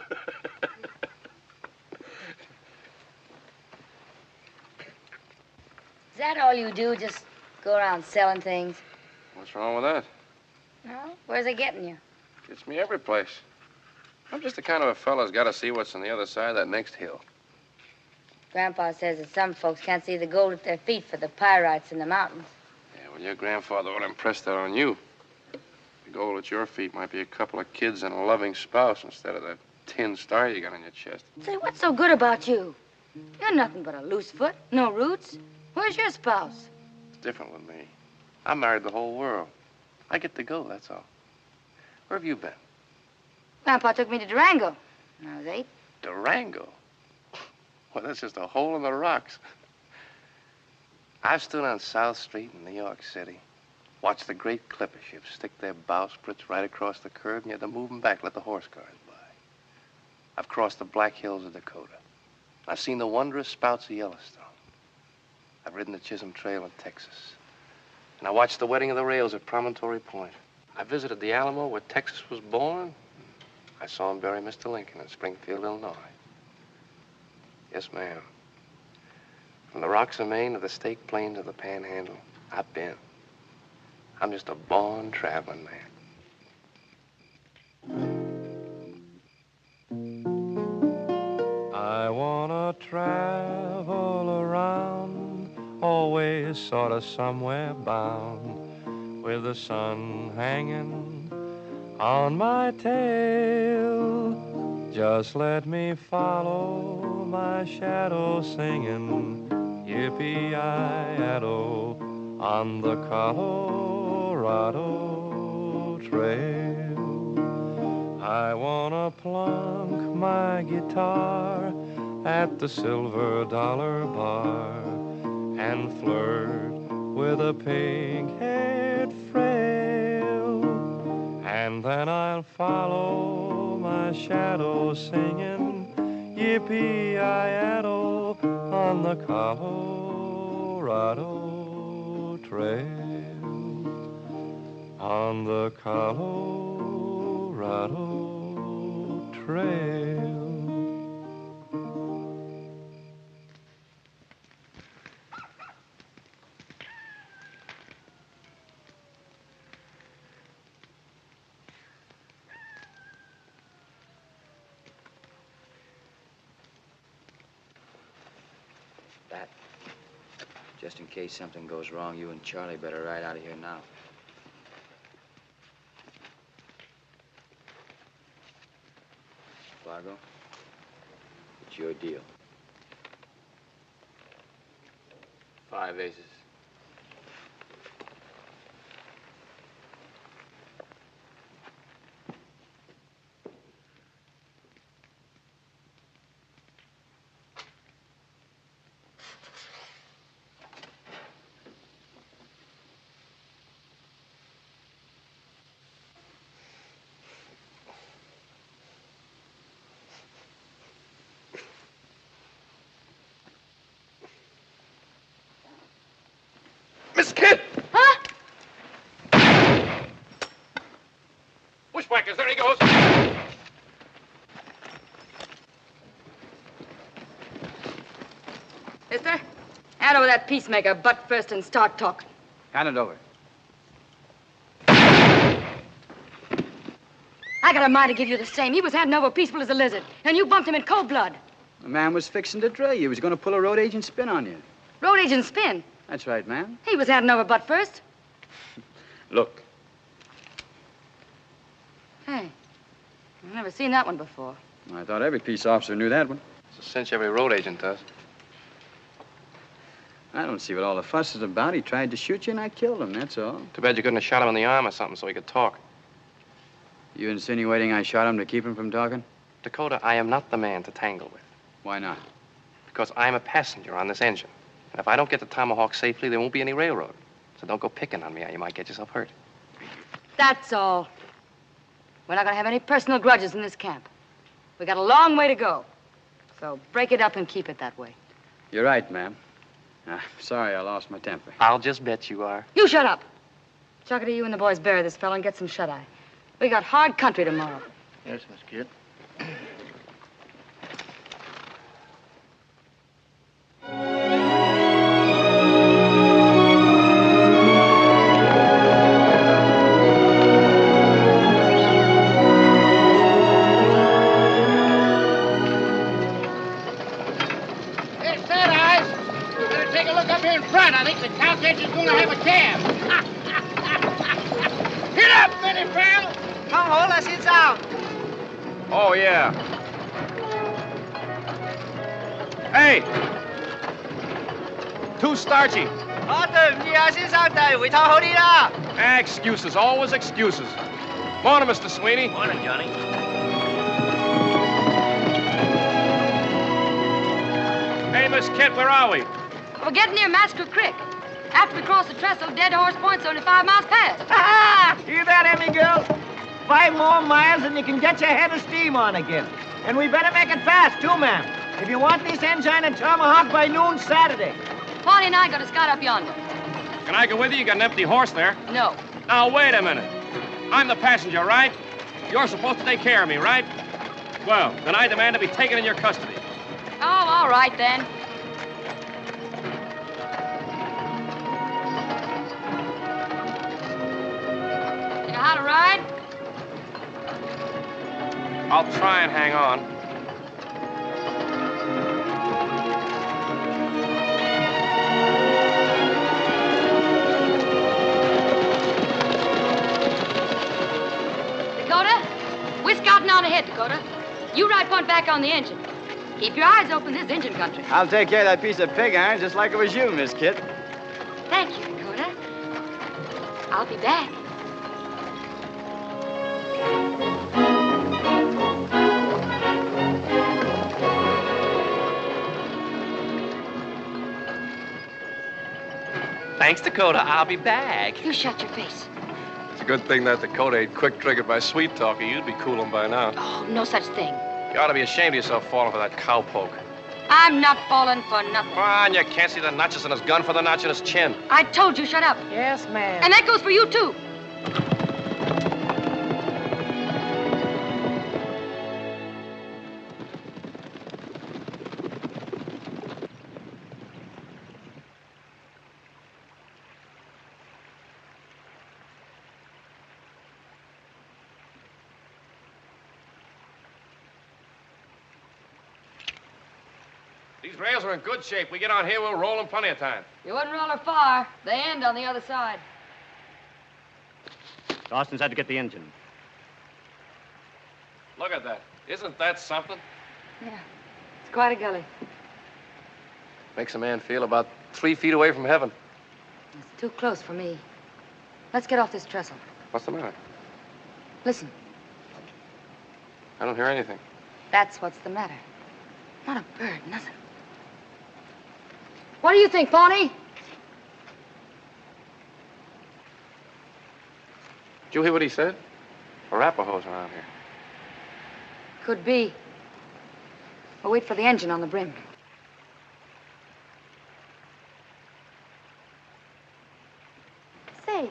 I: Is that all you do? Just go around selling things?
C: What's wrong with that?
I: No? Where's it getting you?
C: Gets me every place. I'm just the kind of a fella who's got to see what's on the other side of that next hill.
I: Grandpa says that some folks can't see the gold at their feet for the pyrites in the mountains.
C: Yeah, well, your grandfather would impress that on you. The gold at your feet might be a couple of kids and a loving spouse instead of that tin star you got on your chest.
I: Say, what's so good about you? You're nothing but a loose foot, no roots. Where's your spouse?
C: It's different with me. I married the whole world. I get to go, that's all. Where have you been?
I: Grandpa took me to Durango when I was 8.
C: Durango? Well, that's just a hole in the rocks. I've stood on South Street in New York City, watched the great clipper ships stick their bowsprits right across the curb, and you had to move them back, let the horse cars by. I've crossed the Black Hills of Dakota. I've seen the wondrous spouts of Yellowstone. I've ridden the Chisholm Trail in Texas. And I watched the wedding of the rails at Promontory Point. I visited the Alamo where Texas was born. I saw him bury Mr. Lincoln in Springfield, Illinois. Yes, ma'am. From the rocks of Maine to the Stake Plains of the Panhandle, I've been. I'm just a born traveling man.
S: I wanna travel around, always sort of somewhere bound, with the sun hanging on my tail. Just let me follow my shadow singing, yippee-yi-yado, on the Colorado Trail. I wanna plunk my guitar at the Silver Dollar Bar and flirt with a pink-haired frail. And then I'll follow my shadow singing, yippee-yi-yado, on the Colorado Trail. On the Colorado Trail.
O: Bat, just in case something goes wrong, you and Charlie better ride out of here now. Fargo, it's your deal.
C: 5 aces. Miss Kid!
I: Huh?
C: Bushwhackers, there he goes.
I: Mister, hand over that peacemaker butt first and start talking.
O: Hand it over.
I: I got a mind to give you the same. He was handing over peaceful as a lizard, and you bumped him in cold blood.
O: The man was fixing to dray you. He was going to pull a road agent spin on you.
I: Road agent spin.
O: That's right, ma'am.
I: He was handing over butt first.
O: Look.
I: Hey, I've never seen that one before.
O: I thought every peace officer knew that one.
C: It's a cinch every road agent does.
O: I don't see what all the fuss is about. He tried to shoot you, and I killed him, that's all.
C: Too bad you couldn't have shot him in the arm or something so he could talk.
O: You insinuating I shot him to keep him from talking?
C: Dakota, I am not the man to tangle with.
O: Why not?
C: Because I'm a passenger on this engine. And if I don't get the Tomahawk safely, there won't be any railroad. So don't go picking on me or you might get yourself hurt.
I: That's all. We're not going to have any personal grudges in this camp. We got a long way to go. So break it up and keep it that way.
O: You're right, ma'am. Sorry I lost my temper.
C: I'll just bet you are.
I: You shut up. Chuckity, you and the boys bury this fellow and get some shut-eye. We got hard country tomorrow.
H: Yes, Miss Kid.
L: Hey, Fat Eyes, you better take a look up here in front. I think the cowcatcher's going to have a cab. Get up, Benny pal.
N: 看好了，先生。
C: Oh, yeah. Hey! Too starchy.
N: 啊，對唔住啊，先生，但係回頭好啲啦。
C: Excuses, always excuses. Morning, Mr. Sweeney.
U: Morning, Johnny.
C: Hey, Miss Kit, where are we?
I: We're getting near Massacre Creek. After we cross the trestle, Dead Horse Point's only 5 miles past.
U: Ah! Hear that, Emmy girl? 5 more miles and you can get your head of steam on again. And we better make it fast, too, ma'am. If you want this engine and Tomahawk by noon Saturday.
I: Pawnee and I got a scout up yonder.
C: Can I go with you? You got an empty horse there.
I: No.
C: Now, wait a minute. I'm the passenger, right? You're supposed to take care of me, right? Well, then I demand to be taken in your custody.
I: Oh, all right, then. You know how to ride?
C: I'll try and hang on.
I: Dakota, we're scouting on ahead, Dakota. You ride point back on the engine. Keep your eyes open, this engine country.
O: I'll take care of that piece of pig iron just like it was you, Miss Kit.
I: Thank you, Dakota. I'll be back.
B: Thanks, Dakota. I'll be back.
I: You shut your face.
C: It's a good thing that Dakota ain't quick-triggered by sweet-talker. You'd be cooling by now.
I: Oh, no such thing.
C: You ought to be ashamed of yourself falling for that cowpoke.
I: I'm not falling for nothing.
C: Come on, you can't see the notches in his gun for the notch in his chin.
I: I told you, shut up.
U: Yes, ma'am.
I: And that goes for you, too.
C: These rails are in good shape. We get on here, we'll roll in plenty of time.
I: You wouldn't roll her far. They end on the other side.
V: Dawson's had to get the engine.
C: Look at that. Isn't that something?
I: Yeah, it's quite a gully.
C: Makes a man feel about 3 feet away from heaven.
I: It's too close for me. Let's get off this trestle.
C: What's the matter?
I: Listen,
C: I don't hear anything.
I: that's what's the matter. Not a bird, nothing. What do you think, Pawnee?
C: Did you hear what he said? Arapahoes around here.
I: Could be. We'll wait for the engine on the brim. Say,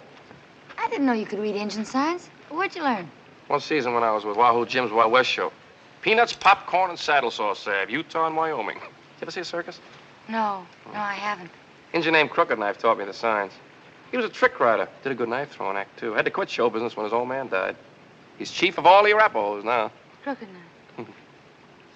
I: I didn't know you could read engine signs. Where'd you learn?
C: One season when I was with Wahoo Jim's Wild West show. Peanuts, popcorn, and saddle sauce salve. Utah and Wyoming. Did you ever see a circus?
I: No, I haven't.
C: Engine named Crooked Knife taught me the signs. He was a trick rider. Did a good knife throwing act, too. Had to quit show business when his old man died. He's chief of all the Arapahoes now.
I: Crooked Knife.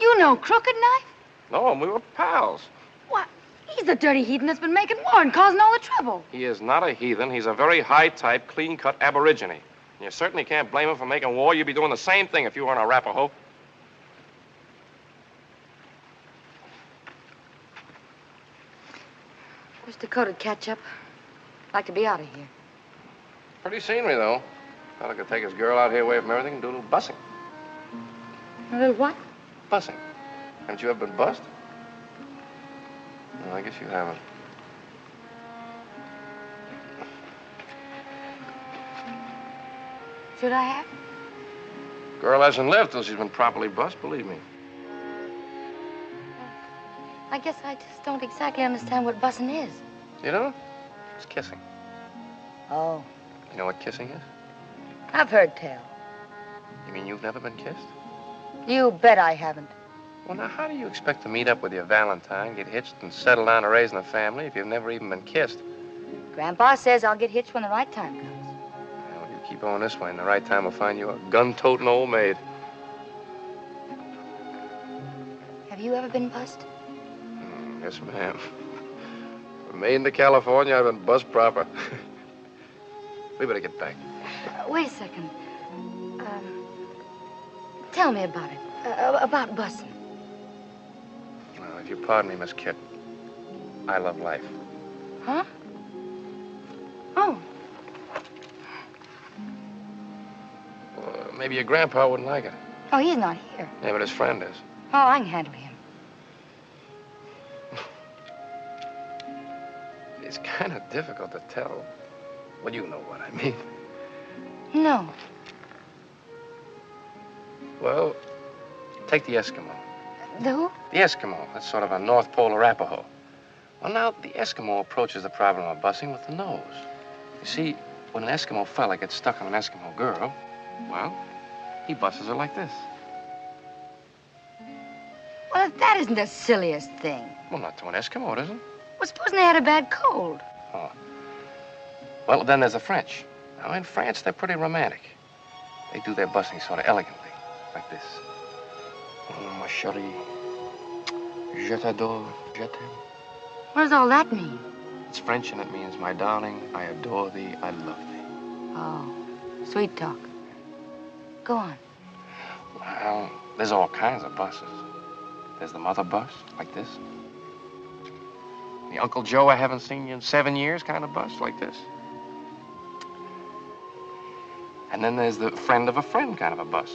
I: You know Crooked Knife?
C: No, we were pals.
I: What? He's the dirty heathen that's been making war and causing all the trouble.
C: He is not a heathen. He's a very high-type, clean-cut aborigine. And you certainly can't blame him for making war. You'd be doing the same thing if you were an Arapaho.
I: Wish Dakota'd catch up. Like to be out of here.
C: Pretty scenery, though. Thought I could take his girl out here away from everything and do a little bussing.
I: A little what?
C: Bussing. Haven't you ever been bussed? No, I guess you haven't.
I: Should I have?
C: Girl hasn't lived till she's been properly bussed, believe me.
I: I guess I just don't exactly understand what bussing is.
C: You know? It's kissing.
I: Oh.
C: You know what kissing is?
I: I've heard tell.
M: You mean you've never been kissed?
I: You bet I haven't.
M: Well, now, how do you expect to meet up with your Valentine, get hitched, and settle down to raising a family if you've never even been kissed?
I: Grandpa says I'll get hitched when the right time comes.
M: Yeah, well, you keep on this way, and the right time will find you a gun-toting old maid.
I: Have you ever been bussed?
M: Yes, ma'am. From Maine to California, I've been bus proper. We better get back.
I: Wait a second. Tell me about it. About bussing.
M: If you pardon me, Miss Kit, I love life.
I: Huh? Oh.
M: Well, maybe your grandpa wouldn't like it.
I: Oh, he's not here.
M: Yeah, but his friend is.
I: Oh, I can handle him.
M: It's kind of difficult to tell. Well, you know what I mean.
I: No.
M: Well, take the Eskimo.
I: The who?
M: The Eskimo. That's sort of a North Pole Arapaho. Well, now, the Eskimo approaches the problem of bussing with the nose. You see, when an Eskimo fella gets stuck on an Eskimo girl, well, he busses her like this.
I: Well, that isn't the silliest thing.
M: Well, not to an Eskimo, it isn't.
I: Well, supposing they had a bad cold.
M: Oh. Well, then there's the French. Now, in France, they're pretty romantic. They do their bussing sort of elegantly, like this. Oh, ma chérie, je t'adore, je t'aime.
I: What does all that mean?
M: It's French, and it means, my darling, I adore thee, I love thee.
I: Oh, sweet talk. Go on.
M: Well, there's all kinds of buses. There's the mother bus, like this. The Uncle Joe I haven't seen you in 7 years kind of bus, like this. And then there's the friend of a friend kind of a bus,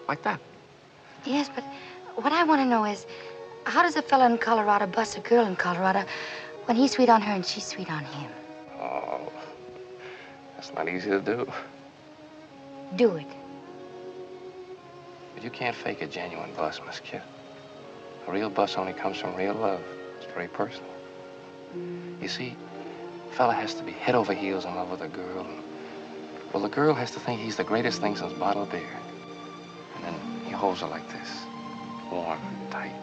M: like that.
I: Yes, but what I want to know is, how does a fella in Colorado bus a girl in Colorado when he's sweet on her and she's sweet on him?
M: Oh, that's not easy to do.
I: Do it.
M: But you can't fake a genuine bus, Miss Kit. A real bus only comes from real love. It's very personal. You see, a fella has to be head over heels in love with a girl. And, well, the girl has to think he's the greatest thing since bottled beer. And then he holds her like this, warm and tight.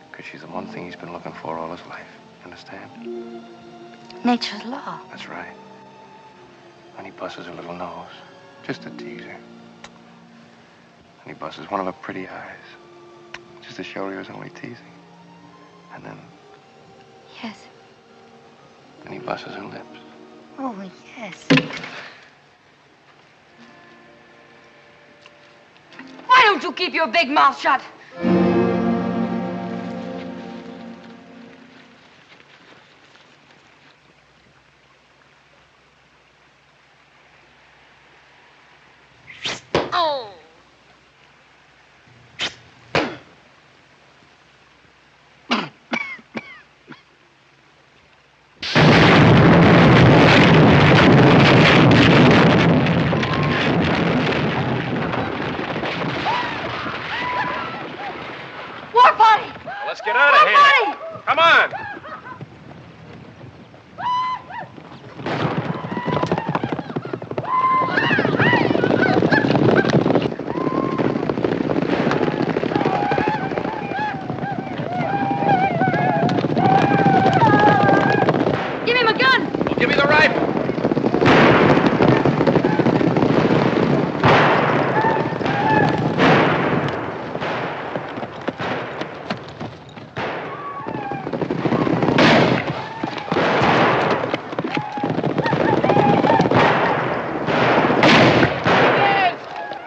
M: Because she's the one thing he's been looking for all his life. Understand?
I: Nature's law.
M: That's right. And he busses her little nose, just to tease her. And he busses one of her pretty eyes, just to show her he was only teasing. And then...
I: Yes.
M: Then he busses her lips.
I: Oh, yes. Why don't you keep your big mouth shut? Oh. War party!
M: Let's get out of here. Come on.
I: Give him a gun!
M: Well, give me the rifle.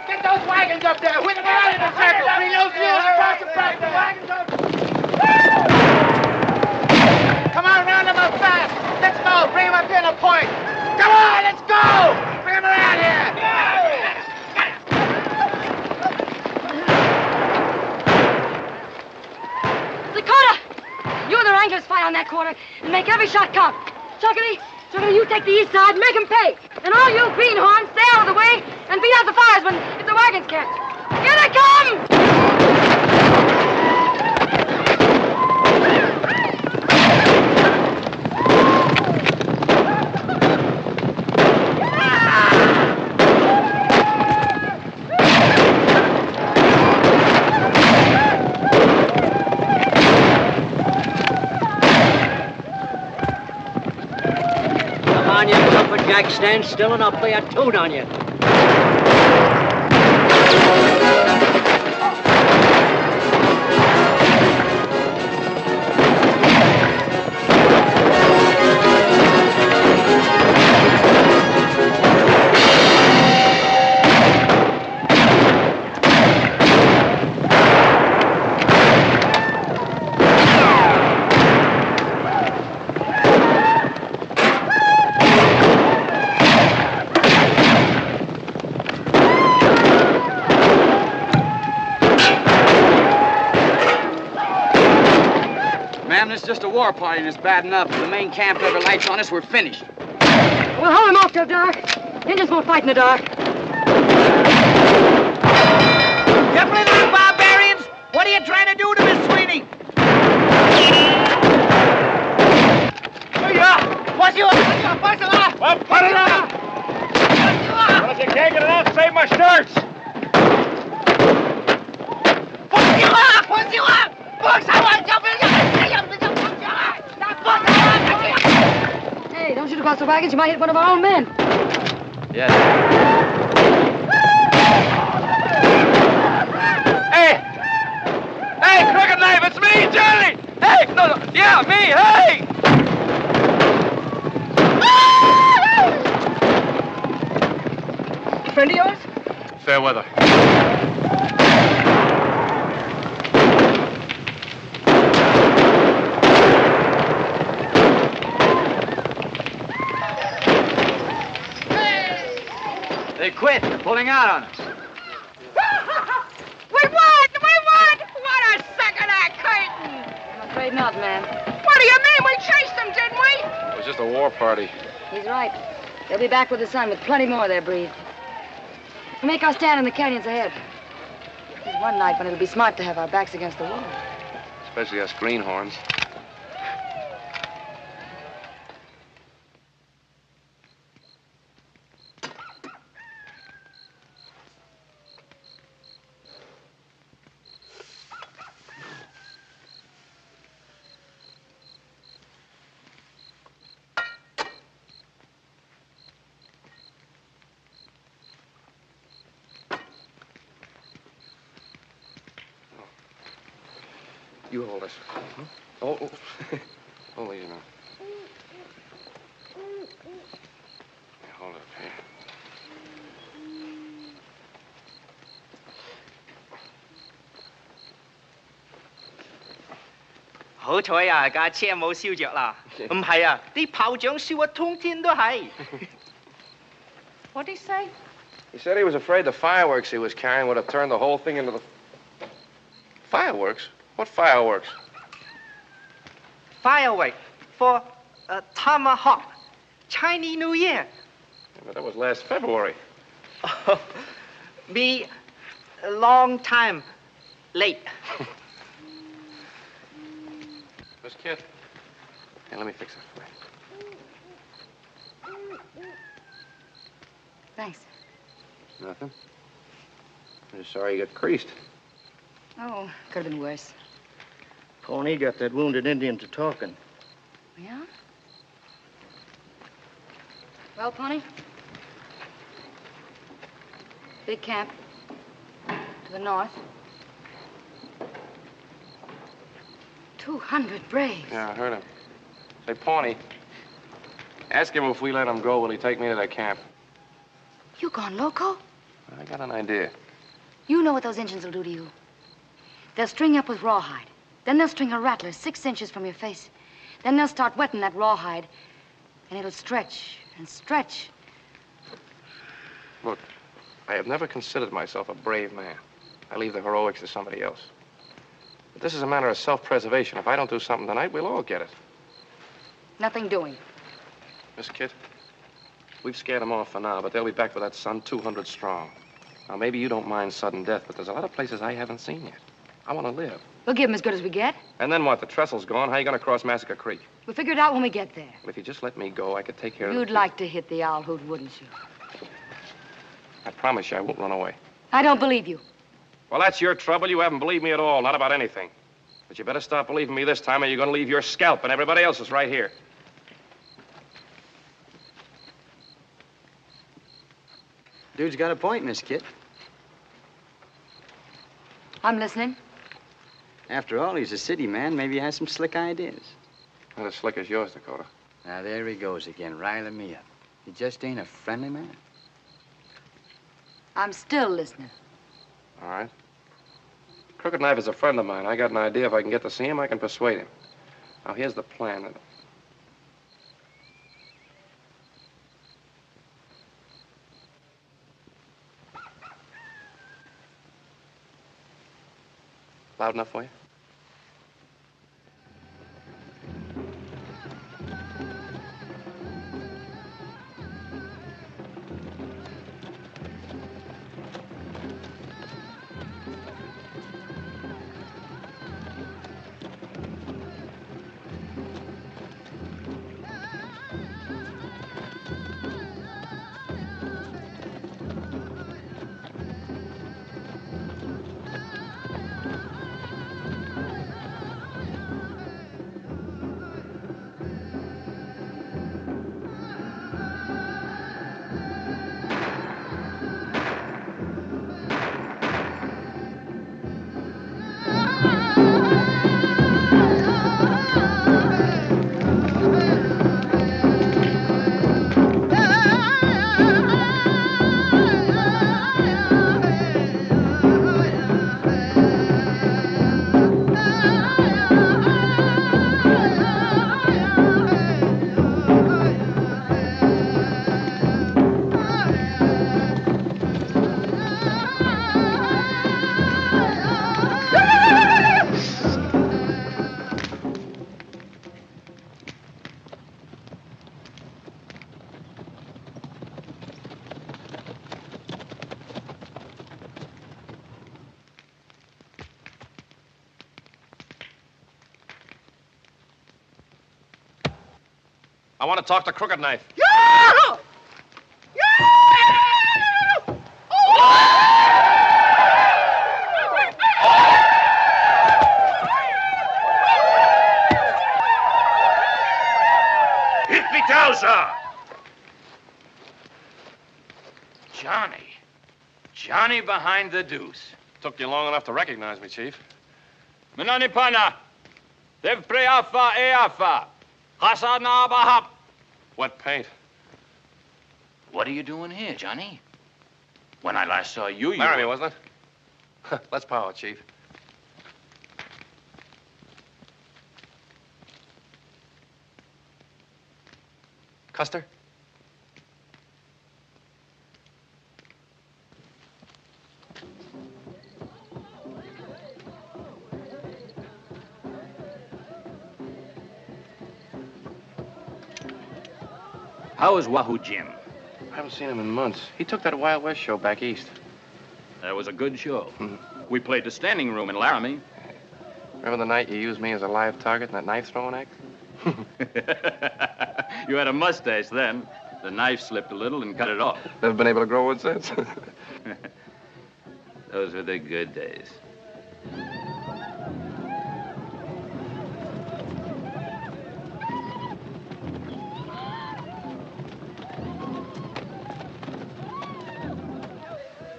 L: Get those wagons up there. Whip them around in a circle. Bring those mules across the front. The wagons up. Come on, round them up fast. Let's go. Bring them up here in a point. Come on, let's go. Bring them around here.
I: Dakota! You and the Wranglers fight on that corner and make every shot count. Chuckity, you take the east side, make them pay. And all you greenhorns, stay out of the way and beat out the firemen if the wagons catch. Here they come!
N: Jack, stand still and I'll play a tune on you.
O: Ma'am, this is just a war party and it's bad enough. If the main camp ever lights on us, we're finished.
I: We'll hold them off till dark. Indians won't fight in the dark.
U: You blithering barbarians! What are you trying to do to Miss Sweeney? What's you?
C: Well, put it on! Well, if you can't get it off, save my shirts!
U: What's you up?
I: Hey, don't shoot across the wagons. You might hit one of our own men.
E: Yes.
B: Hey! Hey, Crooked Knife, it's me, Johnny! Hey! No, yeah, me, hey!
I: Friend of yours?
C: Fair weather.
O: They quit. They're pulling out on us.
Q: We won! We won! What a suck of that curtain!
I: I'm afraid not, ma'am.
Q: What do you mean? We chased them, didn't we?
C: It was just a war party.
I: He's right. They'll be back with the sun with plenty more of their breed. We'll make our stand in the canyons ahead. There's one night when it'll be smart to have our backs against the wall.
C: Especially us greenhorns. You hold this. Oh, oh. Hold these now. Hold it up here.
N: Hảo彩啊，架車冇燒着啦。唔係啊，啲炮仗燒啊，通天都係。
Q: What'd he say?
C: He said he was afraid the fireworks he was carrying would have turned the whole thing into the... Fireworks? What fireworks?
N: Firework for Tomahawk, Chinese New Year.
C: Yeah, but that was last February.
N: Be a long time late.
C: Miss Kid. Here, let me fix it for you.
I: Thanks.
C: Nothing. I'm just sorry you got creased.
I: Oh, could have been worse.
H: Pony got that wounded Indian to talking.
I: Yeah? Well, Pony? Big camp. To the north. 200 braves.
C: Yeah, I heard him. Say, Pawnee, ask him if we let him go, will he take me to that camp?
I: You gone loco?
C: I got an idea.
I: You know what those Indians will do to you. They'll string you up with rawhide. Then they'll string a rattler 6 inches from your face. Then they'll start wetting that rawhide, and it'll stretch and stretch.
C: Look, I have never considered myself a brave man. I leave the heroics to somebody else. But this is a matter of self-preservation. If I don't do something tonight, we'll all get it.
I: Nothing doing.
C: Miss Kit, we've scared them off for now, but they'll be back with that sun 200 strong. Now, maybe you don't mind sudden death, but there's a lot of places I haven't seen yet. I want to live.
I: We'll give them as good as we get.
C: And then what? The trestle's gone. How are you going to cross Massacre Creek?
I: We'll figure it out when we get there.
C: Well, if you just let me go, I could take care of
I: You'd like to hit the owl hoot, wouldn't you?
C: I promise you I won't run away.
I: I don't believe you.
C: Well, that's your trouble. You haven't believed me at all, not about anything. But you better stop believing me this time, or you're going to leave your scalp and everybody else's right here.
O: Dude's got a point, Miss Kit.
I: I'm listening.
O: After all, he's a city man. Maybe he has some slick ideas.
M: Not as slick as yours, Dakota.
O: Now, there he goes again, riling me up. He just ain't a friendly man.
I: I'm still listening.
M: All right. Crooked Knife is a friend of mine. I got an idea. If I can get to see him, I can persuade him. Now, here's the plan. Loud enough for you? I want to talk to Crooked Knife.
B: Johnny behind the deuce.
M: Took you long enough to recognize me, Chief.
D: Menani pana. Dev preafa eafa. Hasana bahap.
M: Wet paint.
D: What are you doing here, Johnny? When I last saw you,
M: Laramie, wasn't it? Let's power, Chief. Custer?
D: How is Wahoo Jim?
M: I haven't seen him in months. He took that Wild West show back east.
D: That was a good show. We played the standing room in Laramie.
M: Remember the night you used me as a live target in that knife-throwing act?
D: You had a mustache then. The knife slipped a little and cut it off.
M: Never been able to grow one since.
D: Those were the good days.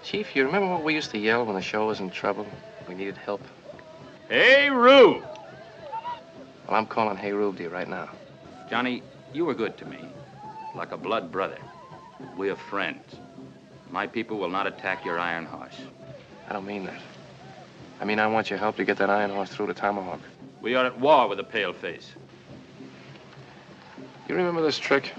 M: Chief, you remember what we used to yell when the show was in trouble? We needed help.
D: Hey, Rube!
M: Well, I'm calling Hey Rube to you right now.
D: Johnny, you were good to me. Like a blood brother. We're friends. My people will not attack your iron horse.
M: I don't mean that. I mean, I want your help to get that iron horse through to Tomahawk.
D: We are at war with the paleface.
M: You remember this trick?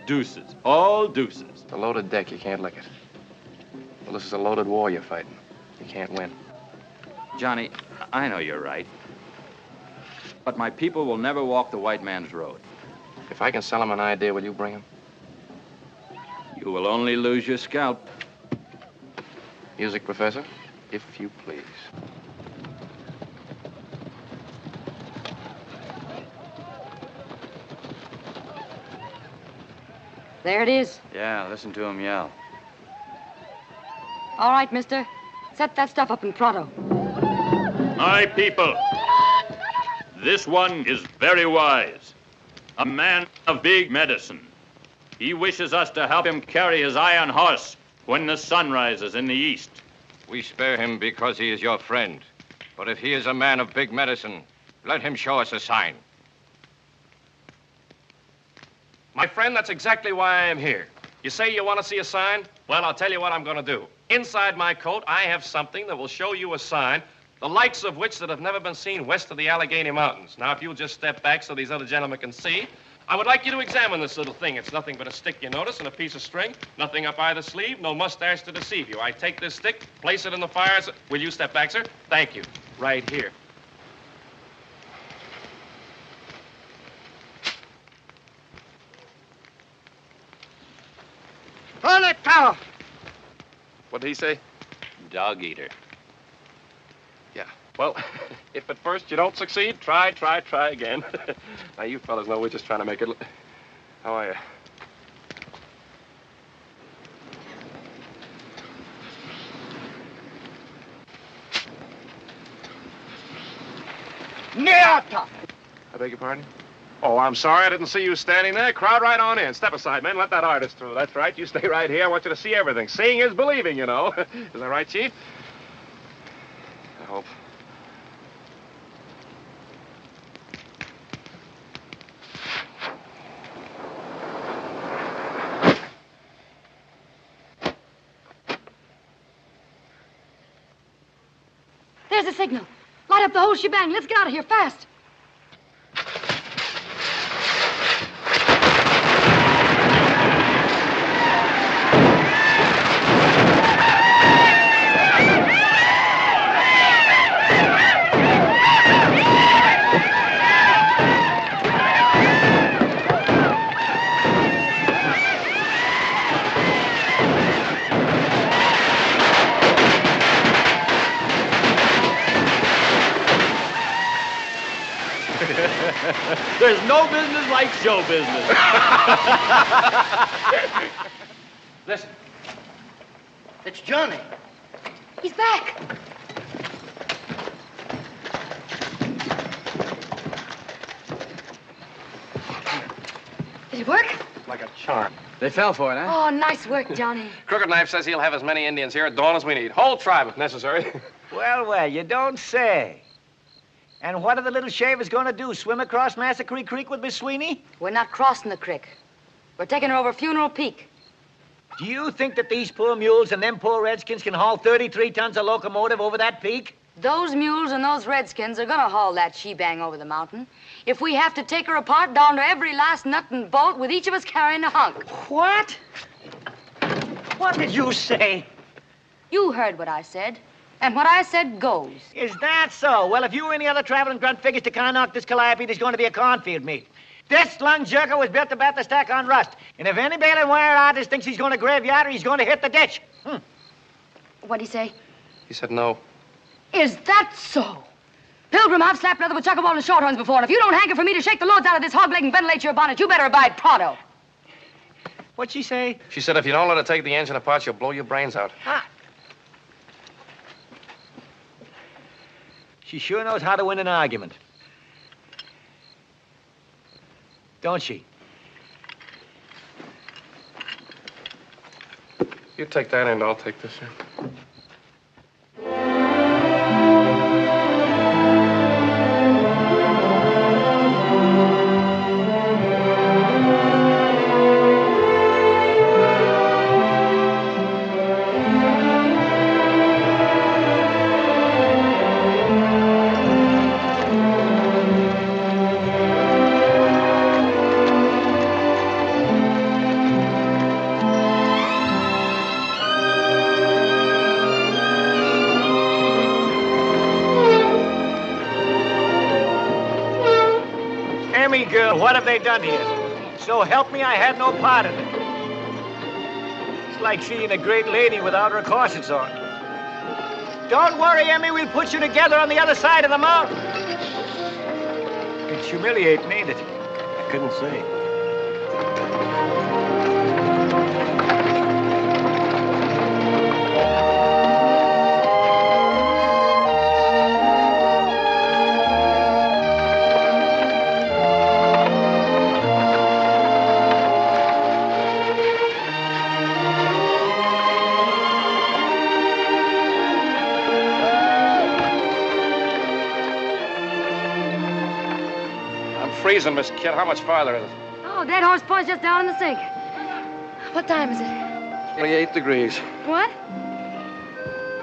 D: Deuces. All deuces.
M: It's a loaded deck. You can't lick it. Well, this is a loaded war you're fighting. You can't win.
D: Johnny, I know you're right. But my people will never walk the white man's road.
M: If I can sell him an idea, will you bring him?
D: You will only lose your scalp.
M: Music, Professor, if you please.
I: There it is.
O: Yeah, listen to him yell.
I: All right, mister. Set that stuff up in pronto.
D: My people, this one is very wise. a man of big medicine. He wishes us to help him carry his iron horse when the sun rises in the east.
P: We spare him because he is your friend. But if he is a man of big medicine, let him show us a sign.
C: My friend, that's exactly why I am here. You say you want to see a sign? Well, I'll tell you what I'm going to do. Inside my coat, I have something that will show you a sign, the likes of which that have never been seen west of the Allegheny Mountains. Now, if you'll just step back so these other gentlemen can see, I would like you to examine this little thing. It's nothing but a stick, you notice, and a piece of string. Nothing up either sleeve, no mustache to deceive you. I take this stick, place it in the fire. Will you step back, sir? Thank you. Right here.
U: Hold it, fellow.
C: What did he say?
D: Dog eater.
C: Yeah. Well, if at first you don't succeed, try again. Now, you fellas know we're just trying to make it... How are you?
U: Niata!
C: I beg your pardon? Oh, I'm sorry. I didn't see you standing there. Crowd right on in. Step aside, men. Let that artist through. That's right. You stay right here. I want you to see everything. Seeing is believing, you know. Is that right, Chief? I hope.
I: There's a signal. Light up the whole shebang. Let's get out of here fast.
B: There's no business like show business.
H: Listen. It's Johnny.
I: He's back. Did it work?
C: Like a charm.
O: They fell for it, huh?
I: Oh, nice work, Johnny.
C: Crooked Knife says he'll have as many Indians here at dawn as we need. Whole tribe, if necessary.
U: Well, you don't say. And what are the little shavers going to do? Swim across Massacre Creek with Miss Sweeney?
I: We're not crossing the creek. We're taking her over Funeral Peak.
U: Do you think that these poor mules and them poor redskins can haul 33 tons of locomotive over that peak?
I: Those mules and those redskins are gonna haul that shebang over the mountain. If we have to take her apart down to every last nut and bolt with each of us carrying a hunk.
U: What? What did you say?
I: You heard what I said. And what I said goes.
U: Is that so? Well, if you or any other traveling grunt figures to knock this calliope, there's going to be a cornfield meet. This lung jerker was built to bat the stack on rust. And if any baling wire artist thinks he's going to graveyard her, he's going to hit the ditch.
I: What'd he say?
C: He said no.
I: Is that so? Pilgrim, I've slapped leather with chuckaball and shorthorns before, and if you don't hanker for me to shake the loads out of this hog leg and ventilate your bonnet, you better abide pronto.
U: What'd she say?
C: She said if you don't let her take the engine apart, she'll blow your brains out.
U: She sure knows how to win an argument. Don't she?
C: You take that end, I'll take this end.
U: Girl, what have they done here? So help me, I had no part in it. It's like seeing a great lady without her corsets on. Don't worry, Emmy, we'll put you together on the other side of the mountain. It's humiliating, ain't it?
C: I couldn't say. freezing, Miss Kid. How much farther is it?
I: Oh, that horse point's just down in the sink. What time is it?
M: 28 degrees.
I: What?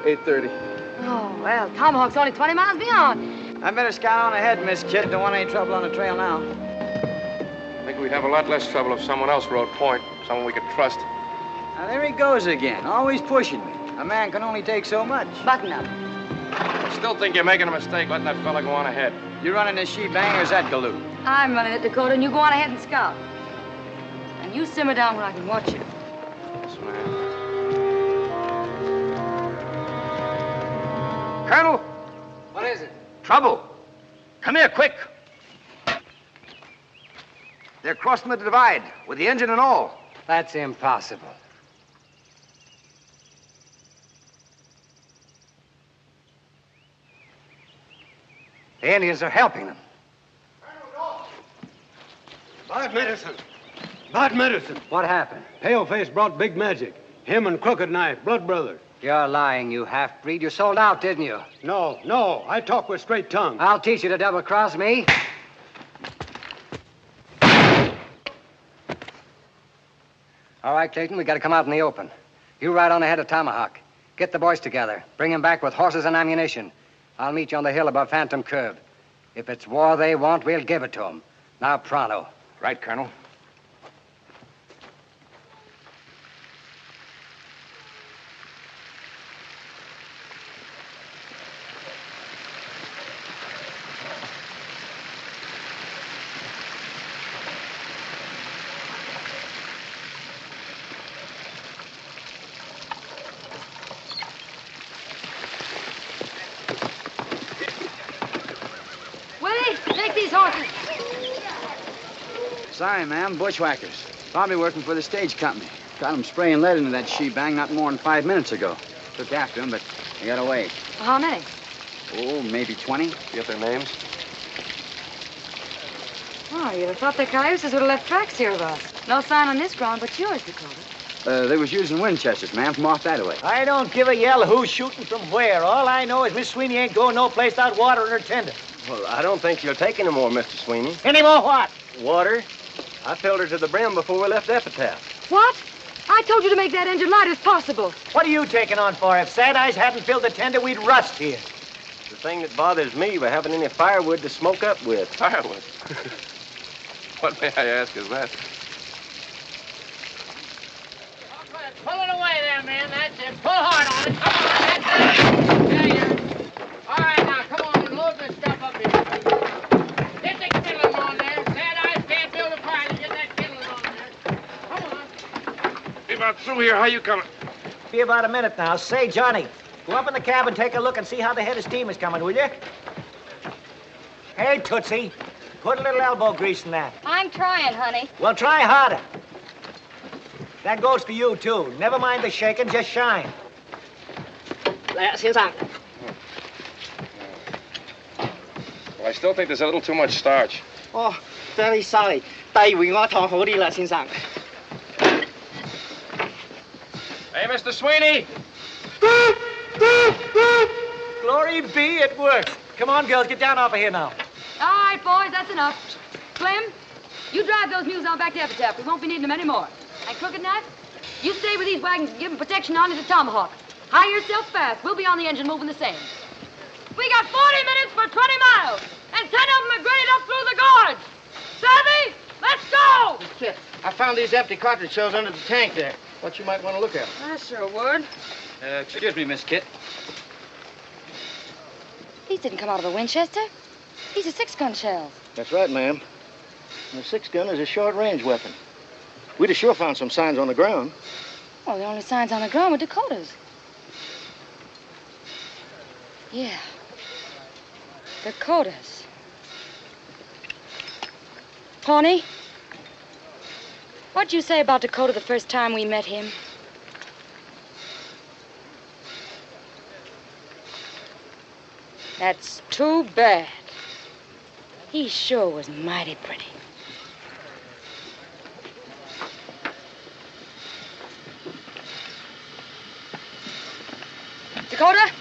M: 8:30.
I: Oh, well, Tomahawk's only 20 miles beyond.
O: I better scout on ahead, Miss Kid. Don't want any trouble on the trail now.
C: I think we'd have a lot less trouble if someone else rode point, someone we could trust.
O: Now, there he goes again, always pushing me. A man can only take so much.
I: Button up.
C: I still think you're making a mistake letting that fella go on ahead.
O: You running this she-bang or is that Galoot?
I: I'm running it, Dakota, and you go on ahead and scout. And you simmer down where I can watch you.
C: Yes, ma'am. Colonel!
L: What is it?
B: Trouble. Come here, quick. They're crossing the divide with the engine and all.
L: That's impossible. The Indians are helping them.
G: Bad medicine. Bad medicine.
L: What happened?
G: Paleface brought big magic. Him and Crooked Knife, blood brothers.
L: You're lying, you half-breed. You sold out, didn't you?
G: No. I talk with straight tongue.
L: I'll teach you to double-cross me. All right, Clayton, we got to come out in the open. You ride on ahead of Tomahawk. Get the boys together. Bring them back with horses and ammunition. I'll meet you on the hill above Phantom Curve. If it's war they want, we'll give it to them. Now, pronto.
C: Right, Colonel.
I: Willie, take these horses.
O: Sorry, ma'am. Bushwhackers. Probably working for the stage company. Got them spraying lead into that she-bang not more than 5 minutes ago. Took after them, but they got away.
I: How many?
O: Oh, maybe 20.
C: Get their names?
I: Oh, you'd have thought the cayuses would have left tracks here of us. No sign on this ground but yours, Dakota.
O: They was using Winchesters, ma'am, from off that way.
U: I don't give a yell who's shooting from where. All I know is Miss Sweeney ain't going no place without water in her tender.
E: Well, I don't think she'll take any more, Mr. Sweeney.
U: Any more what?
E: Water. I filled her to the brim before we left Epitaph.
I: What? I told you to make that engine light as possible.
U: What are you taking on for? If Sad Eyes hadn't filled the tender, we'd rust here.
E: The thing that bothers me, we haven't any firewood to smoke up with.
C: Firewood? What, may I ask, is that?
L: Pull it away there, man. That's it. Pull hard on it. Come on. That's it. There you are. All right, now, come on and load this stuff up here. Get the kindling on there. Sad Eyes can't build a fire. Get that kindling on there. Come on.
C: Be about through here. How you coming?
U: Be about a minute now. Say, Johnny, go up in the cabin, take a look, and see how the head of steam is coming, will you? Hey, Tootsie, put a little elbow grease in that.
I: I'm trying, honey.
U: Well, try harder. That goes for you, too. Never mind the shaking, just shine.
N: 来啊，先生。
C: Well, I still think there's a little too much starch.
N: Oh, very sorry. 第二回我燙好啲啦，先生。
C: Hey, Mr. Sweeney!
U: Glory be, it works. Come on, girls, get down off of here now.
I: All right, boys, that's enough. Slim, you drive those mules on back to Epitaph. We won't be needing them anymore. And Crooked Knife, you stay with these wagons and give them protection on to the Tomahawk. Hire yourself fast. We'll be on the engine moving the same. We got 40 minutes for 20 miles, and 10 of them are graded up through the gorge. Savvy? Let's go!
L: Kid, I found these empty cartridge shells under the tank there. What you might want to look at.
I: I sure would.
O: Excuse me, Miss Kit.
I: These didn't come out of a Winchester. These are 6-gun shells.
H: That's right, ma'am. And the 6-gun is a short-range weapon. We'd have sure found some signs on the ground.
I: Well, the only signs on the ground were Dakota's. Yeah. Dakota's. Pawnee, what'd you say about Dakota the first time we met him? That's too bad. He sure was mighty pretty. Dakota?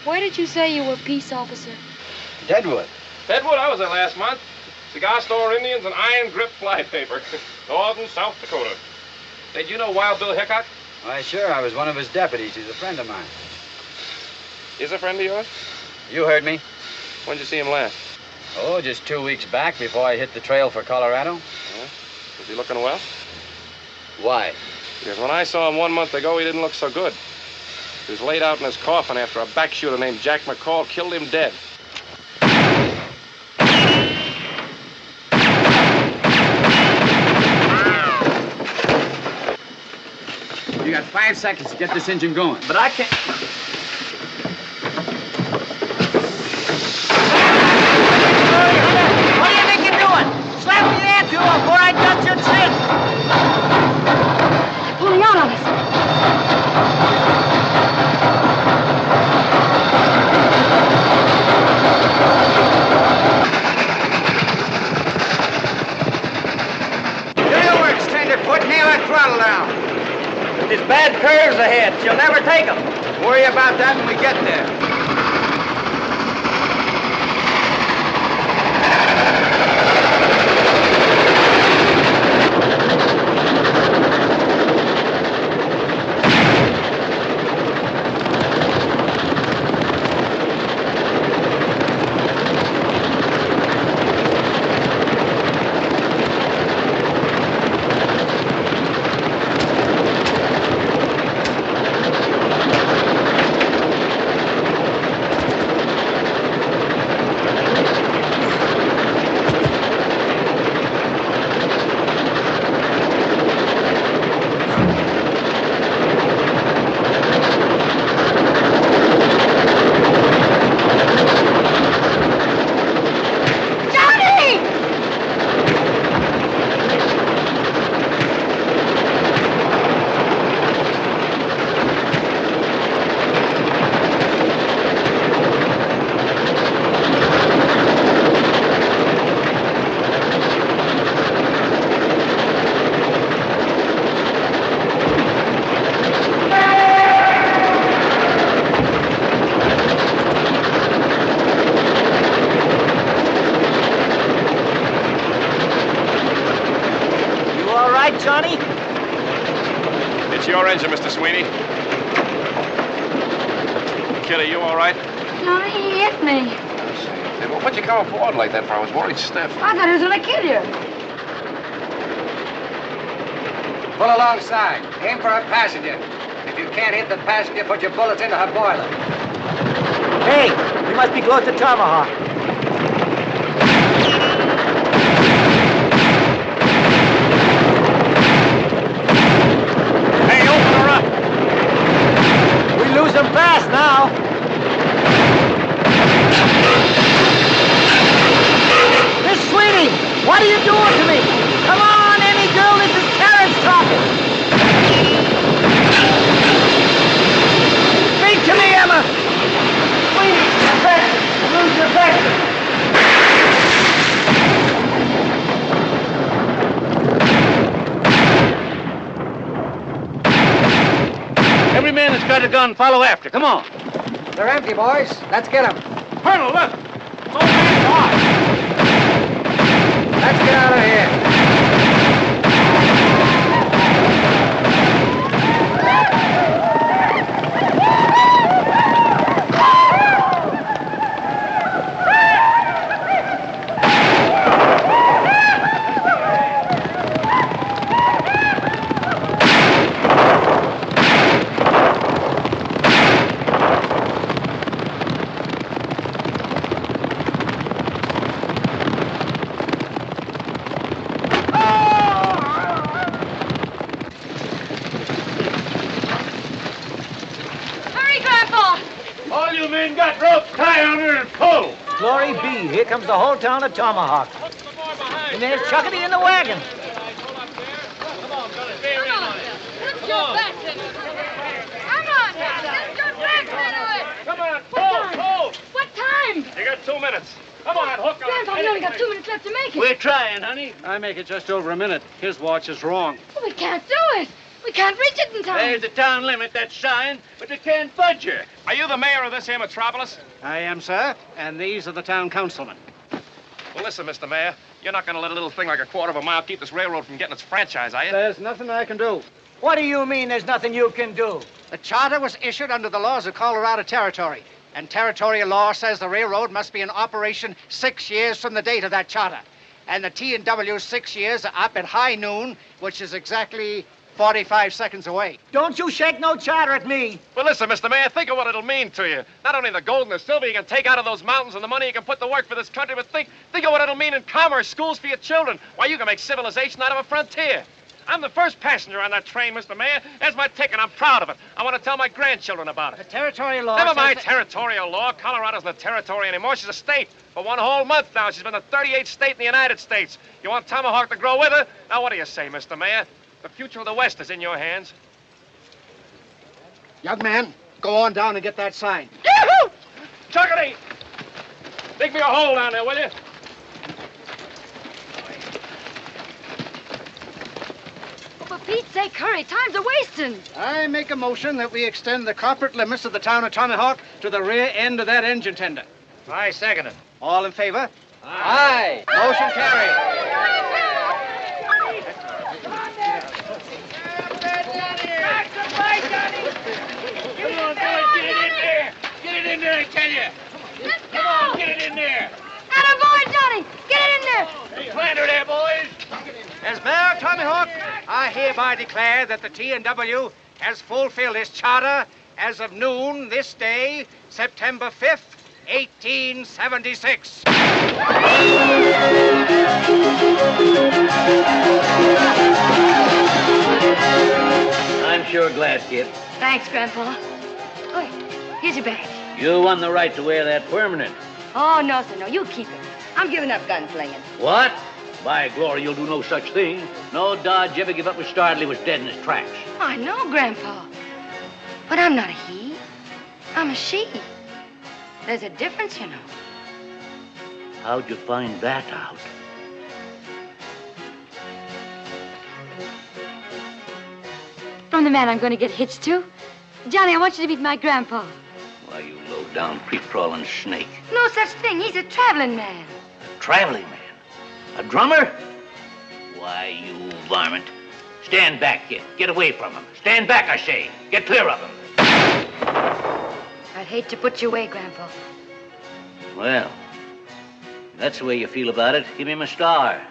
I: Where did you say you were peace officer?
O: Deadwood.
C: Deadwood, I was there last month. Cigar store Indians and iron grip flypaper. Northern South Dakota. Did you know Wild Bill Hickok?
O: Why, sure. I was one of his deputies. He's a friend of mine.
C: Is a friend of yours?
O: You heard me.
C: When'd you see him last?
O: Oh, just 2 weeks back before I hit the trail for Colorado.
C: Yeah. Is he looking well?
O: Why?
C: Because when I saw him 1 month ago, he didn't look so good. He was laid out in his coffin after a back shooter named Jack McCall killed him dead.
O: You got 5 seconds to get this engine going.
U: But I can't... What do you think you're doing? Slap me the hand to him before I touch your chin.
I: Pulling out on us.
U: Do your work, Tenderfoot. Nail that throttle down. There's bad curves ahead. She'll never take them. Worry about that when we get there. Johnny?
C: It's your engine, Mr. Sweeney. Kid, are you all right?
I: Johnny, he hit me.
C: Hey, well, what'd you come aboard like that for? I was worried stiff.
I: I thought he was gonna kill you.
O: Pull alongside. Aim for her passenger. If you can't hit the passenger, put your bullets into her boiler.
U: Hey, we must be close to Tomahawk. Hey, open her up. We lose them fast now. Miss Sweeney, what are you doing to me? Come on, Emmy girl, this is Terrence talking. Speak to me, Emma. Sweeney, affected. Lose your affection. Every man that's got a gun, follow after. Come on.
O: They're empty, boys. Let's get them.
U: Colonel, look.
O: Let's get out of here.
U: Glory be, here comes the whole town of Tomahawk. And there's Chuckity in the wagon.
R: Come on, lift your back into it. Come on, lift your back into it.
C: Come on, pull.
R: What time?
C: You got 2 minutes. Come on, hook on.
I: Grandpa, we only got 2 minutes left to make it.
U: We're trying, honey.
G: I make it just over a minute. His watch is wrong.
I: Well, we can't do it. We can't reach it in time.
U: There's the town limit, that sign, but they can't budge her.
C: Are you the mayor of this here metropolis?
U: I am, sir, and these are the town councilmen.
C: Well, listen, Mr. Mayor, you're not going to let a little thing like a quarter of a mile keep this railroad from getting its franchise, are you?
U: There's nothing I can do. What do you mean there's nothing you can do? The charter was issued under the laws of Colorado Territory, and territorial law says the railroad must be in operation 6 years from the date of that charter. And the T&W's 6 years are up at high noon, which is exactly 45 seconds away. Don't you shake no charter at me.
C: Well, listen, Mr. Mayor, think of what it'll mean to you. Not only the gold and the silver you can take out of those mountains and the money you can put to work for this country, but think of what it'll mean in commerce, schools for your children. Why, you can make civilization out of a frontier. I'm the first passenger on that train, Mr. Mayor. There's my ticket. I'm proud of it. I want to tell my grandchildren about it.
U: The territorial law
C: Never
U: says
C: mind
U: that-
C: territorial law. Colorado's not a territory anymore. She's a state. For one whole month now, she's been the 38th state in the United States. You want Tomahawk to grow with her? Now, what do you say, Mr. Mayor? The future of the West is in your hands.
U: Young man, go on down and get that sign.
C: Yahoo! Chuckity! Dig me a hole down there, will you?
I: For Pete's sake, hurry. Time's a-wasting.
U: I make a motion that we extend the corporate limits of the town of Tomahawk to the rear end of that engine tender. I second it. All in favor?
K: Aye.
U: Motion carried. Come on, boys, get it in there. Get it in there, I tell you.
I: Let's
U: Come on, get it in there.
I: Attaboy, Johnny. Get it in there.
U: Plant her there, boys. As Mayor of Tomahawk, I hereby declare that the T&W has fulfilled its charter as of noon this day, September 5th, 1876.
F: I'm sure glad, kid.
I: Thanks, Grandpa. Oh, here's your badge.
F: You won the right to wear that permanent.
I: Oh, no, sir, no. You keep it. I'm giving up gunslinging.
F: What? By glory, you'll do no such thing. No Dodge ever give up with Startley was dead in his tracks.
I: I know, Grandpa. But I'm not a he. I'm a she. There's a difference, you know.
F: How'd you find that out?
I: From the man I'm going to get hitched to. Johnny, I want you to meet my grandpa.
F: Why, you low-down, creep-crawling snake.
I: No such thing. He's a traveling man.
F: Traveling man? A drummer? Why, you varmint. Stand back, kid. Get away from him. Stand back, I say. Get clear of him.
I: I'd hate to put you away, Grandpa.
F: Well, if that's the way you feel about it. Give him a star.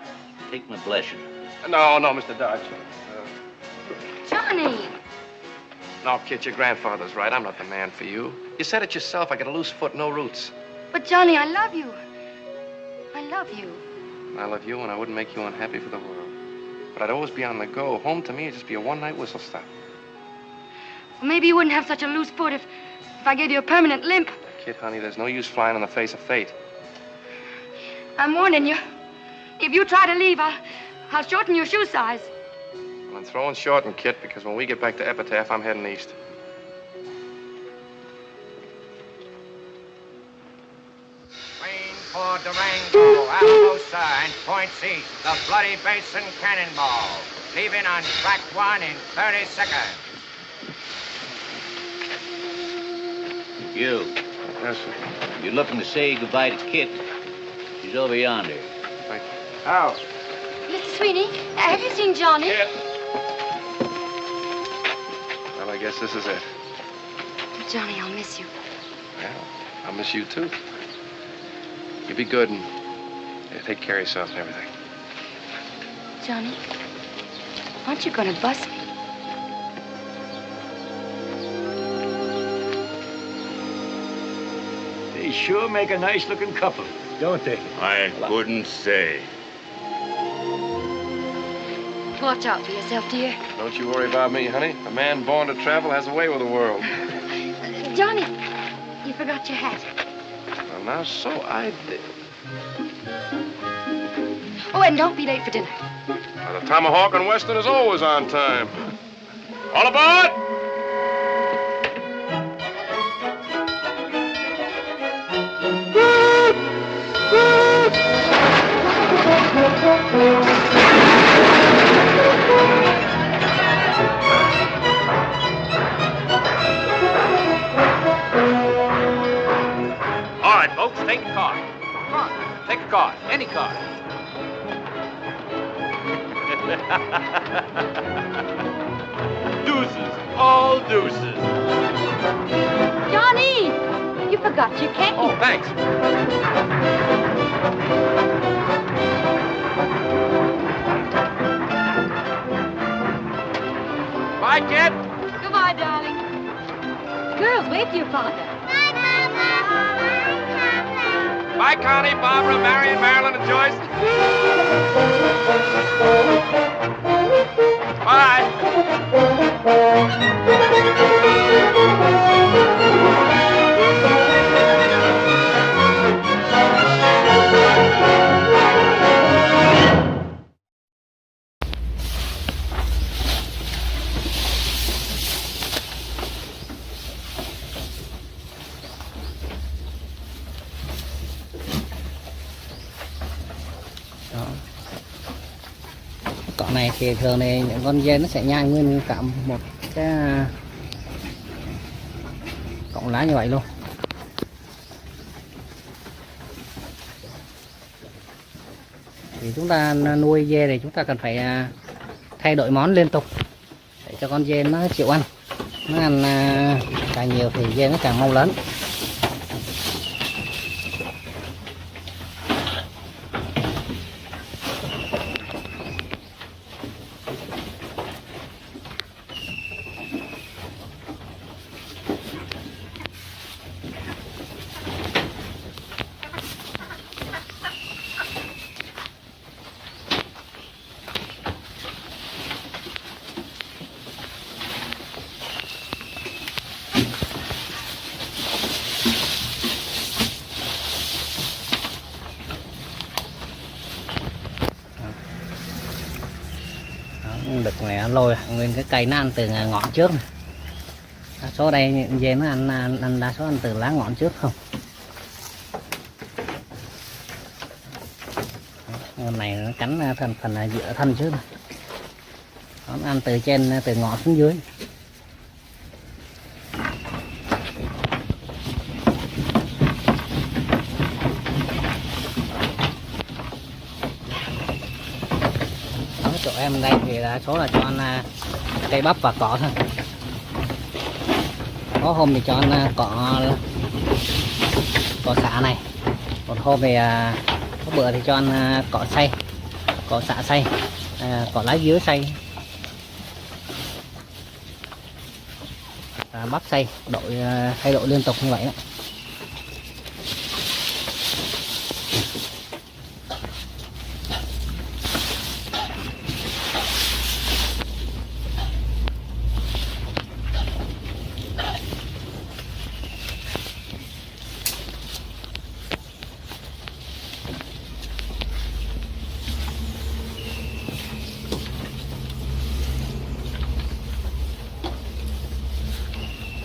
F: Take my blessing.
C: No, Mr. Dodge.
I: Johnny!
C: No, kid, your grandfather's right. I'm not the man for you. You said it yourself. I got a loose foot, no roots.
I: But, Johnny, I love you. I love you.
C: I love you, and I wouldn't make you unhappy for the world. But I'd always be on the go. Home to me would just be a one-night whistle stop.
I: Well, maybe you wouldn't have such a loose foot if I gave you a permanent limp.
C: Kid, honey, there's no use flying in the face of fate.
I: I'm warning you. If you try to leave, I'll shorten your shoe size.
C: Well, I'm throwing short and Kit, because when we get back to Epitaph, I'm heading east.
L: For Durango, Alamosa, and Point C, the Bloody Basin Cannonball, leaving on track 1 in 30 seconds.
F: You.
C: Yes, sir.
F: You're looking to say goodbye to Kit. She's over yonder.
C: Thank you.
U: How?
I: Mr. Sweeney, have you seen Johnny?
C: Kit. Well, I guess this is it.
I: Johnny, I'll miss you.
C: Well, I'll miss you, too. You be good and take care of yourself and everything.
I: Johnny, aren't you going to bust me?
U: They sure make a nice-looking couple, don't they?
V: I couldn't say.
I: Watch out for yourself, dear.
C: Don't you worry about me, honey. A man born to travel has a way with the world.
I: Johnny, you forgot your hat.
C: Well, now, so I did.
I: Oh, and don't be late for dinner.
C: Now, the Tomahawk and Western is always on time. All aboard!
B: any car.
A: Deuces, all deuces.
R: Johnny, you forgot your cane.
B: Oh, thanks. Bye, kid.
R: Goodbye, darling. Girls, wave to your father.
B: Bye, Connie, Barbara, Marion, Marilyn, and Joyce. Bye.
J: Cọng này thì thường này những con dê nó sẽ nhai nguyên cả một cái cọng lá như vậy luôn. Thì chúng ta nuôi dê thì chúng ta cần phải thay đổi món liên tục để cho con dê nó chịu ăn. Nó ăn càng nhiều thì dê nó càng mau lớn. Đực này lôi nguyên cái cây nó ăn từ ngọn trước này. Đa số đây dê nó ăn đa số ăn từ lá ngọn trước không. Con này nó cắn phần giữa thân trước này. Nó ăn từ trên từ ngọn xuống dưới. Chỗ em đây thì đa số là cho ăn cây bắp và cỏ thôi. Có hôm thì cho ăn cỏ xạ này, một hôm thì có bữa thì cho ăn cỏ xay, cỏ xạ xay, cỏ lá dứa xay, bắp xay, thay đổi liên tục như vậy đó.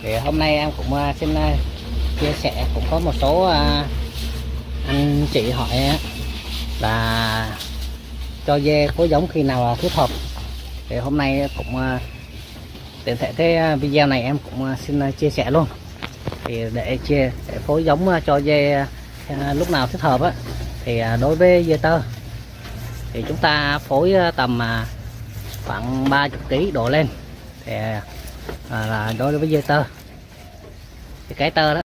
J: Thì hôm nay em cũng xin chia sẻ, cũng có một số anh chị hỏi là cho dê phối giống khi nào là thích hợp. Thì hôm nay cũng tiện thể cái video này em cũng xin chia sẻ luôn. Thì để phối giống cho dê lúc nào thích hợp á, thì đối với dê tơ thì chúng ta phối tầm khoảng 30 kg đổ lên thì là đối với dê tơ. Thì cái tơ đó